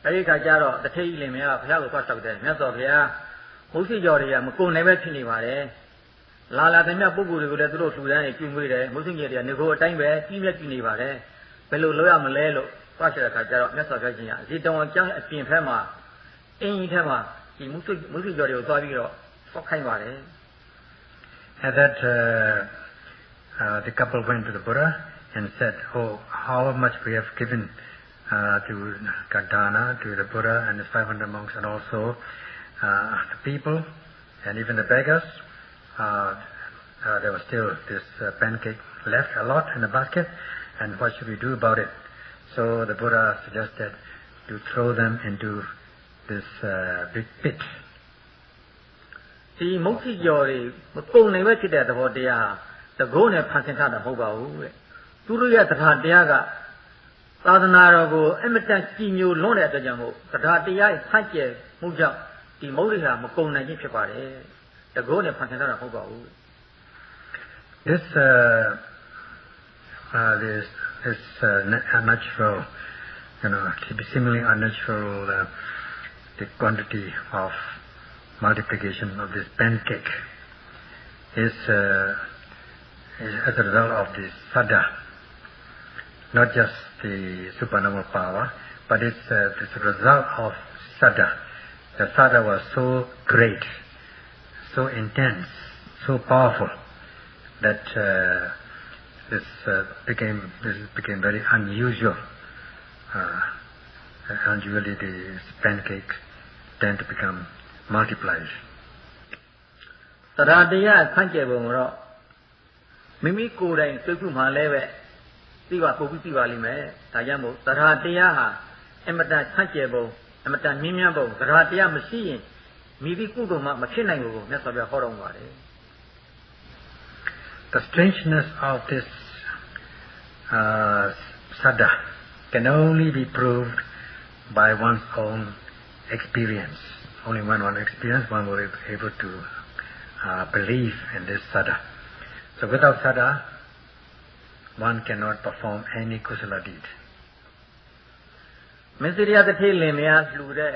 S1: အဲဒီခါကျတော့တထေးကြီးလင်မယားကဘုရားကိုသွားတောက်တယ်မြတ်စွာဘုရားမုတ်စိကျော်တွေကမကုန်နိုင်ပဲဖြစ်နေပါတယ်လာလာတဲ့မြတ်ပုဂ္ဂိုလ်တွေကိုလည်းသူတို့လှူဒန်းနေပြုငွေတယ်မုတ်စိကျော်တွေကငကိုအတိုင်းပဲကြီးမြတ်ကြည့်နေပါတယ်ဘယ်လိုလုပ်ရမလဲလို့သွားချင်တဲ့ခါကျတော့မြတ်စွာဘုရားရှင်ကဇေတဝန်ကျောင်းအပြင်ဘက်မှာအင်းကြီးထက်မှာဒီမုတ်စိကျော်တွေကိုသွားပြီးတော့ဆောက်ခိုင်းပါတယ်
S2: At that the couple went to the Buddha and said, "Oh, how much we have given to Gandhana, to the Buddha and his 500 monks, and also the people, and even the beggars. There was still this pancake left, a lot in the basket, and what should we do about it?" So the Buddha suggested to throw them into this big pit.
S1: ဒီမုတ်စိကျော်တွေမကုန်နိုင်ပဲဖြစ်တဲ့သဘောတရားတကုန်းနဲ့ဖန်ဆင်းထားတာမဟုတ်ပါဘူးတဲ့သူတို့ရဲ့တရားတရားကသာသနာတော်ကိုအမတန်ကြည်ညိုလွန်းတဲ့အတွက်ကြောင့်မို့တရားတရားရဲ့ဆန့်ကျင်မှုကြောင့်ဒီမုတ်ရိဟာမကုန်နိုင်ခြင်းဖြစ်ပါတယ်တကုန်းနဲ့ဖန်ဆင်းထားတာမဟုတ်ပါဘူး
S2: This unnatural, seemingly unnatural the quantity of multiplication of this pancake is as a result of the saddha, not just the supernormal power, but it's a result of saddha. The saddha was so great, so intense, so powerful that this became very unusual. Usually the pancakes tend to become multiplied.
S1: တရားတရားဆန့်ကျင်ပုံတော့မိမိကိုယ်တိုင်သိခုမှလည်းပဲသိပါပို့ပြီးသိပါလိမ့်မယ်ဒါကြောင့်မို့တရားတရားဟာအမတန်ဆန့်ကျင်ပုံအမတန်မြင့်မြတ်ပုံတရားတရားမရှိရင်မိဒီကုသိုလ်မှမဖြစ်နိုင်ဘူးကိုမြတ်စွာဘုရားဟောတော်မူပါတယ်
S2: The strangeness of this saddha can only be proved by one's own experience. Only when one experience, one will be able to believe in this saddha. So without saddha, one cannot perform any kusala deed.
S1: မစ္စရိယတထေးလင်မယားလှူတဲ့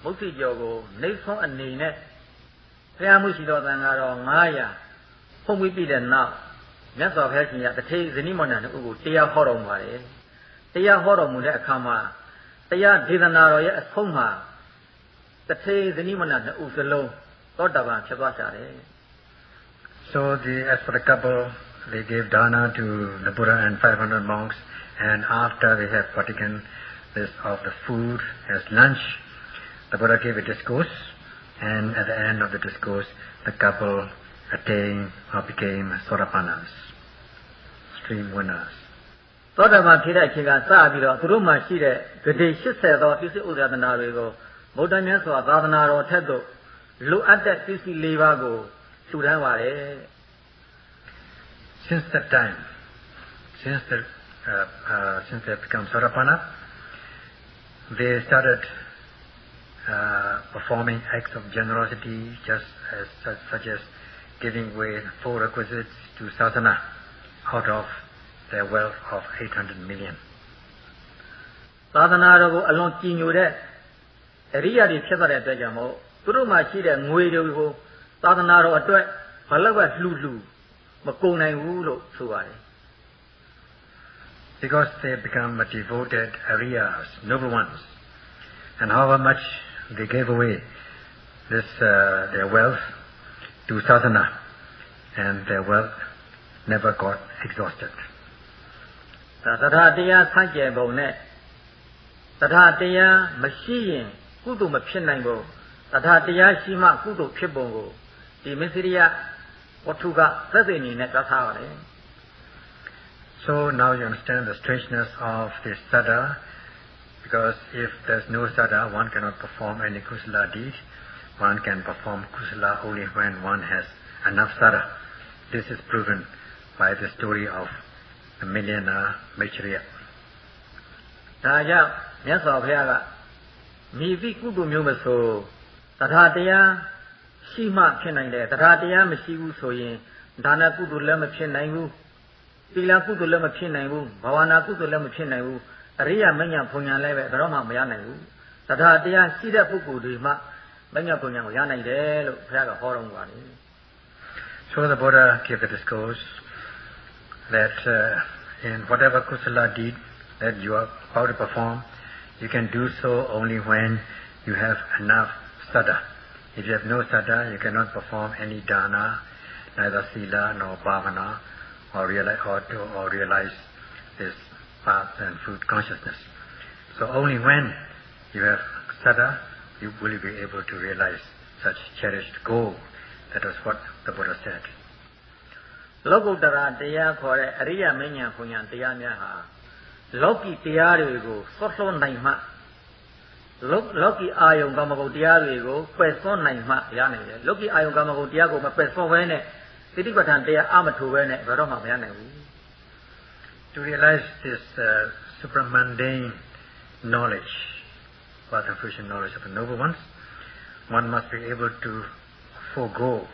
S1: မုတ်စိကျော်ကိုနေဆုံးအနေနဲ့ဘုရားမှုရှိတော်သံဃာတော်900ဖုံးပြီးပြည်တဲ့နောက်မြတ်စွာဘုရားရှင်ကတထေးဇနီးမောင်နှံတို့ကိုတရားဟောတော်မူပါတယ်တရားဟောတော်မူတဲ့အခါမှာတရားဒေသနာတော်ရဲ့အဆုံးမှာတထေးဇနီးမောင်နှံတို့စလုံးသောတာပန်ဖြစ်သွားကြတယ်
S2: So as for the couple, they gave dana to the Buddha and 500 monks, and after they have partaken this of the food as lunch, the Buddha gave a discourse, and at the end of the discourse, the couple attained or became Sorapanas, stream winners.
S1: သောတာပန်ဖြစ်တဲ့အချိန်ကစပြီးတော့သူတို့မှရှိတဲ့ဂတိ80သောပစ္စည်းဥဒ္ဒနာတွေကိုဗုဒ္ဓမြတ်စွာသာသနာတော်ထက်သို့လိုအပ်တဲ့ပစ္စည်း၄ပါးကိုလှူဒန်းပါတယ်
S2: Since that time, since they have become Sorapana, they started performing acts of generosity, such as giving away 4 requisites to sadhana out of their wealth of 800 million.
S1: သာသနာတော်ကိုအလွန်ကြည်ညိုတဲ့အရိယာတွေဖြစ်တဲ့အတွက်ကြောင့်မို့သူတို့မှရှိတဲ့ငွေတွေကိုသာသနာတော်အတွက်ဘလောက်ပဲလှူမကုန်နိုင်ဘူးလို့ဆိုပါတယ်
S2: Because they become devoted ariyas, noble ones, and however much they gave away their wealth to sadhana, and their wealth never got exhausted. So now you understand the strangeness of this sada, because if there's no sada, one cannot perform any kusala deed. One can perform kusala only when one has enough sada. This is proven by the story of the millionaire mစၦရ.
S1: ဒါကြောင့်မြတ်စွာဘုရားကမိသည့်ကုသိုလ်မျိုးမဆိုတရားတရားရှိမှဖြစ်နိုင်တယ်တရားတရားမရှိဘူးဆိုရင်ဒါနကုသိုလ်လည်းမဖြစ်နိုင်ဘူးသီလကုသိုလ်လည်းမဖြစ်နိုင်ဘူးဘာဝနာကုသိုလ်လည်းမဖြစ်နိုင်ဘူးအရိယာမဉ္ဇဉ်ဘုံညာလည်းပဲဘယ်တော့မှမရနိုင်ဘူးတရားတရားရှိတဲ့ပုဂ္ဂိုလ်တွေမှမဉ္ဇဉ်ဘုံညာကိုရနိုင်တယ်လို့ဘုရားကဟောတော်မူပါတယ်
S2: So the Buddha gave the discourse that in whatever kusala deed that you are about to perform, you can do so only when you have enough sada. If you have no sada, you cannot perform any dana, neither sila nor bhavana, or realize this path and fruit consciousness. So only when you have sada, you will be able to realize such cherished goal. That was what the Buddha said.
S1: Lokuttaraတရားခေါ်တဲ့အရိယာမဉ္ဇဉ်ဘုံညာတရားများဟာလောကီတရားတွေကိုစွတ်စွန့်နိုင်မှလောကီအာယုံကာမဂုဏ်တရားတွေကိုပယ်စွန့်နိုင်မှရနိုင်တယ်လောကီအာယုံကာမဂုဏ်တရားကိုမပယ်စွန့်ဘဲနဲ့သတိပဋ္ဌာန်တရားအမထူဘဲနဲ့ဘယ်တော့မှမရနိုင်ဘူး
S2: To realize this supramundane knowledge, path and fruition knowledge of the noble ones, one must be able to forego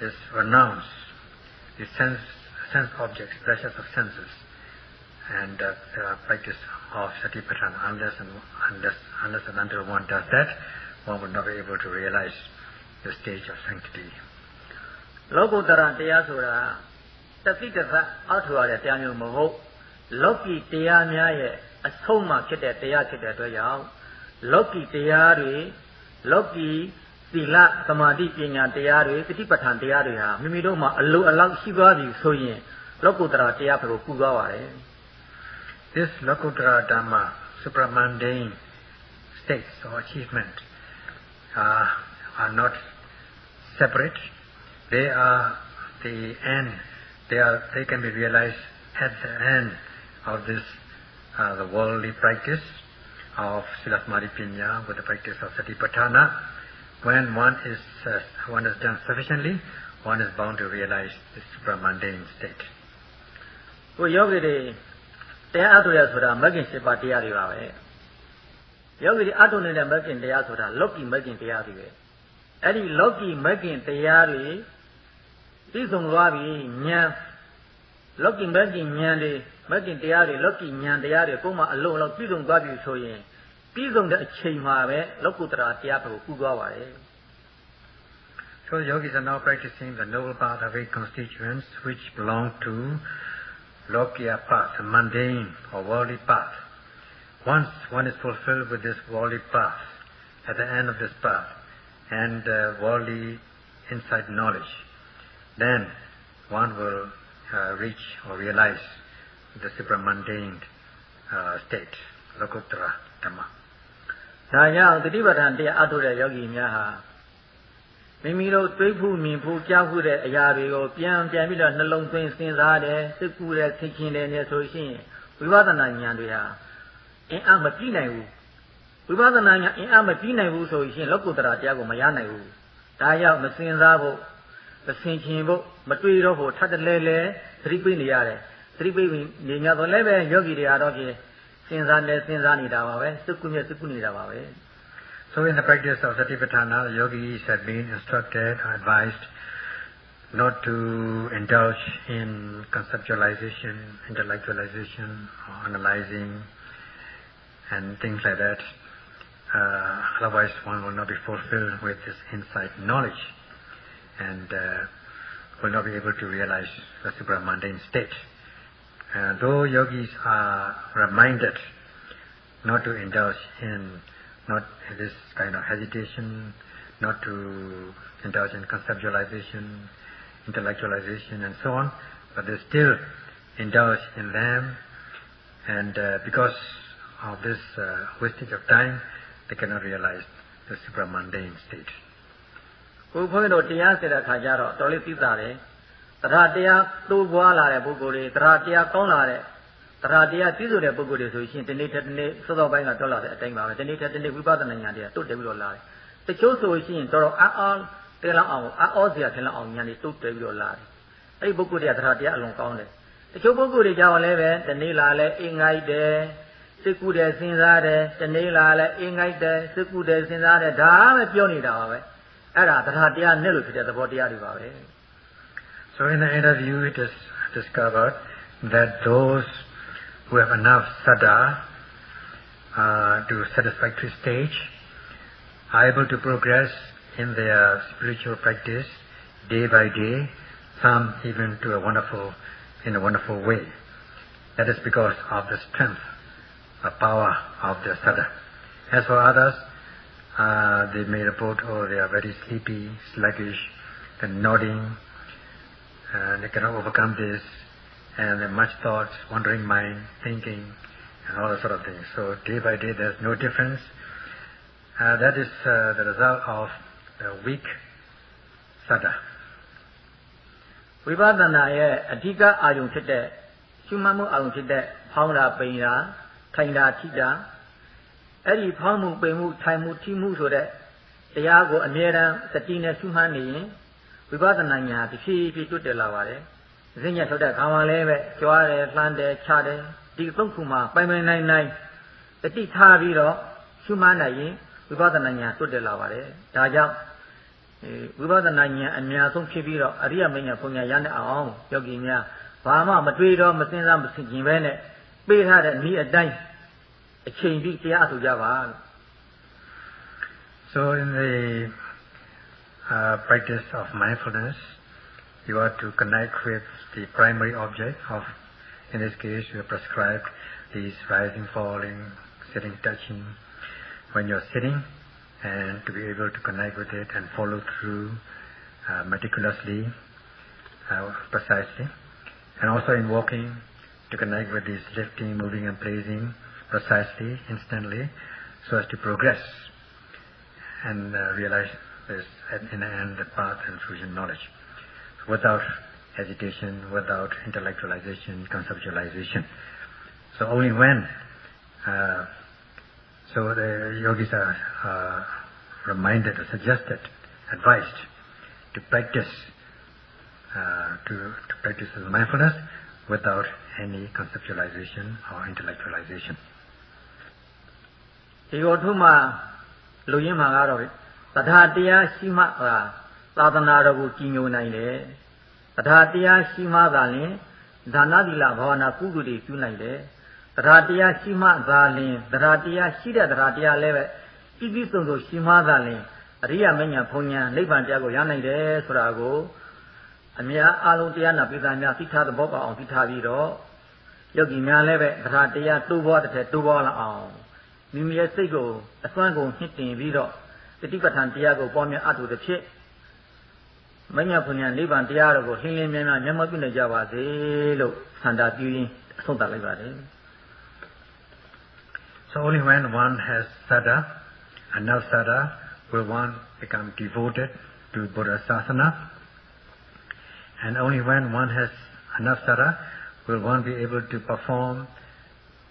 S2: this renounce the sense objects, pleasures of senses, and practice of satipatthana. Unless and until one does that, one will not be able to realize the stage of sanctity.
S1: Lokuttaraတရားဆိုတာတသိတသက်အောက်ထူရတဲ့တရားမျိုးမဟုတ်လောကီတရားများရဲ့အဆုံးအမဖြစ်တဲ့တရားဖြစ်တဲ့အတွက်ကြောင့်လောကီတရားတွေလောကီသီလသမာဓိပညာတရားတွေသတိပဋ္ဌာန်တရားတွေဟာမိမိတို့မှာအလိုအလောက်ရှိသွားပြီဆိုရင်လောကုတ္တရာတရားကိုကူသွားပါတယ်
S2: This Lokuttara Dhamma, supramundane states or achievement are not separate. They are the end. They can be realized at the end of this the worldly practice of Sila Samadhi Pinya with the practice of Satipatthana. When one has done sufficiently, one is bound to realize this supramundane state.
S1: ကိုယောဂီတွေတရားအထုရဆိုတာမဂ္ဂင်7ပါးတရားတွေပါပဲယောဂီတွေအထုနေတဲ့မဂ္ဂင်တရားဆိုတာလောကီမဂ္ဂင်တရားတွေပဲအဲ့ဒီလောကီမဂ္ဂင်တရားတွေပြည့်စုံသွားပြီဉာဏ်လောကီမဂ္ဂင်ဉာဏ်တွေမဂ္ဂင်တရားတွေလောကီဉာဏ်တရားတွေကိုယ်မှအလုံးအလောက်ပြည့်စုံသွားပြီဆိုရင်ပြည့်စုံတဲ့အချိန်မှာပဲလောကုတ္တရာတရားကိုကူသွားပါတယ်
S2: So the yogis are now practicing the noble path of 8 constituents which belong to Lokiya path, a mundane or worldly path. Once one is fulfilled with this worldly path, at the end of this path, and worldly insight knowledge, then one will reach or realize the supramundane state, Lokuttara Dhamma.
S1: ဒါကြောင့်သတိပဋ္ဌာန်တရားအထုတဲ့ယောဂီများဟာမိမိတို့တွေးဖို့မြင်ဖို့ကြားဖို့တဲ့အရာတွေကိုပြန်ပြီးတော့နှလုံးသွင်းစဉ်းစားတယ်စိတ်ကူးတယ်သိချင်းတယ်နဲ့ဆိုရှင်ဝိပဿနာဉာဏ်တွေဟာအင်းအမပြည့်နိုင်ဘူးဝိပဿနာဉာဏ်အင်းအမပြည့်နိုင်ဘူးဆိုရင်လောကုတ္တရာတရားကိုမရနိုင်ဘူးဒါကြောင့်မစဉ်းစားဖို့မဆင်ခြင်ဖို့မတွေးတော့ဖို့ထပ်တလဲလဲသတိပေးနေရတယ်သတိပေးနေကြတော့လည်းပဲယောဂီတွေကတော့ဖြင့်စဉ်းစားနေတာပါပဲစိတ်ကူးနေတာပါပဲ
S2: So in the practice of Satipatthana, the yogis have been instructed or advised not to indulge in conceptualization, intellectualization, or analyzing, and things like that. Otherwise, one will not be fulfilled with this insight knowledge, and will not be able to realize the supramundane state. Though yogis are reminded not to indulge in not this kind of hesitation, not to indulge in conceptualization, intellectualization, and so on, but they still indulge in them, and because of this wastage of time, they cannot realize the supramundane state.
S1: ဘုန်းတော်တရားစစ်တဲ့ခါကျတော့တော်လေးသိတာတယ်တရားတရားတိုးပွားလာတဲ့ပုဂ္ဂိုလ်တွေတရားတရားကောင်းလာတဲ့တရားတရားပြည့်စုံတဲ့ပုဂ္ဂိုလ်တွေဆိုရင်ဒီနေ့တစ်နေ့စောစောပိုင်းကတော်လာတဲ့အတိုင်းပါပဲဒီနေ့တစ်နေ့ဝိပဿနာဉာဏ်တရားတိုးတက်ပြီးတော့လာတယ်တချို့ဆိုရင်တော်တော်အားတဲလောက်အောင်အောစရာထင်လောက်အောင်ဉာဏ်တွေတိုးတက်ပြီးတော့လာတယ်အဲ့ဒီပုဂ္ဂိုလ်တွေကတရားတရားအလွန်ကောင်းတယ်တချို့ပုဂ္ဂိုလ်တွေကြောင့်လည်းပဲဒီနေ့လာလဲအင်္ဂိုက်တယ်စိတ်ကူးတယ်စဉ်းစားတယ်ဒီနေ့လာလဲအင်္ဂိုက်တယ်စိတ်ကူးတယ်စဉ်းစားတယ်ဒါပဲပြောနေတာပါပဲအဲ့ဒါတရားတရားနဲ့လို့ဖြစ်တဲ့သဘောတရားတွေပါပဲ
S2: So in the interview it is discovered that those who have enough saddha to satisfactory stage are able to progress in their spiritual practice day by day, some even in a wonderful way. That is because of the strength, the power of their saddha. As for others, they may report, oh, they are very sleepy, sluggish, and nodding, and they cannot overcome this, and there are much thoughts, wandering mind, thinking, and all that sort of things. So day by day there's no difference. That is the result of the weak saddha.
S1: ဝိပဿနာရဲ့အဓိကအာရုံဖြစ်တဲ့ရှုမှတ်မှုအာရုံဖြစ်တဲ့ဖောင်းတာပိန်တာထိုင်တာထိတာအဲ့ဒီဖောင်းမှုပိန်မှုထိုင်မှုထိမှုဆိုတဲ့တရားကိုအမြဲတမ်းစတိနဲ့ရှုမှတ်နေရင်ဝိပဿနာဉာဏ်တစ်ဖြည်းဖြည်းတွတ်တက်လာပါတယ်။ဈဉ္ညာထုတ်တဲ့ခါမှလည်းပဲကြွားတယ်လှမ်းတယ်ခြားတယ်ဒီသုံးခုမှာပိုင်ပိုင်နိုင်နိုင်တတိထားပြီးတော့ရှုမှတ်နိုင်ရင်ဝိပဿနာဉာဏ်တွတ်တက်လာပါတယ်။ဒါကြောင့်ဝိပဿနာဉာဏ်အများဆုံးဖြစ်ပြီးတော့အရိယမဉ္ဇဉ်ဘုံဉာဏ်ရတဲ့အောင်ယောဂီများဘာမှမတွေးတော့မစင်စားမဆင်ခြင်ပဲနဲ့ပေးထားတဲ့ဤအတိုင်းအချိန်ပြီးတရားအထုတ်ကြပါလို့
S2: So in the practice of mindfulness, you are to connect with the primary object of, in this case, you have prescribed these rising, falling, sitting, touching. When you're sitting, and to be able to connect with it and follow through meticulously, precisely. And also in walking, to connect with this lifting, moving and placing precisely, instantly, so as to progress and realize this in the end the path and fruition knowledge. Without hesitation, without intellectualization, conceptualization. So only when so the yogis are reminded, suggested, advised to practice mindfulness without any conceptualization or intellectualization.
S1: ဒီကိုထုမှလူရင်းမှာကတော့တရားတရားရှိမှသာသနာတော်ကိုကြီးညိုနိုင်တယ်တရားတရားရှိမှသာလျှင်ဒါနသီလဘာဝနာကုသိုလ်တွေပြုနိုင်တယ်တရားတရားရှိမှသာလျှင်တရားတရားရှိတဲ့တရားတရားလည်းပဲပြည့်ပြည့်စုံစုံရှိမှသာလျှင်အရိယမဉ္ဇဉ်ဘုံဉာဏ်နိဗ္ဗာန်တရားကိုရနိုင်တယ်ဆိုတာကိုအများအားလုံးတရားနာပိသများသိထားသဘောပေါက်အောင်သိထားပြီးတော့ယောဂီများလည်းပဲတရားတရားတိုးပွားတဲ့တိုးပွားလာအောင်မိမိရဲ့စိတ်ကိုအစွမ်းကုန်နှစ်တင်ပြီးတော့တတိပဋ္ဌာန်တရားကိုပေါ်များအထုတစ်ဖြစ်မဉ္ဇဉ်ဘုံဉာဏ်နိဗ္ဗာန်တရားတော်ကိုဟင်းလင်းမြန်းမြန်းမျက်မှောက်ပြုနေကြပါစေလို့ဆန္ဒပြုရင်းအဆုံးသတ်လိုက်ပါတယ်
S2: So only when one has saddha, enough saddha, will one become devoted to Buddha Sasana. And only when one has enough saddha, will one be able to perform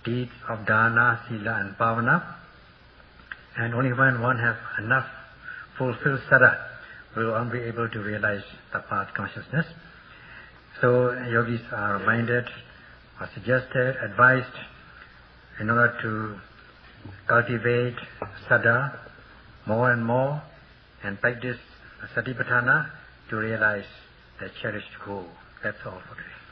S2: deeds of dana, sila and bhavana. And only when one has enough fulfilled saddha, will one be able to realize the path consciousness. So yogis are reminded, or suggested, advised, in order to cultivate saddha more and more and practice satipatthana to realize the cherished goal. That's all for today.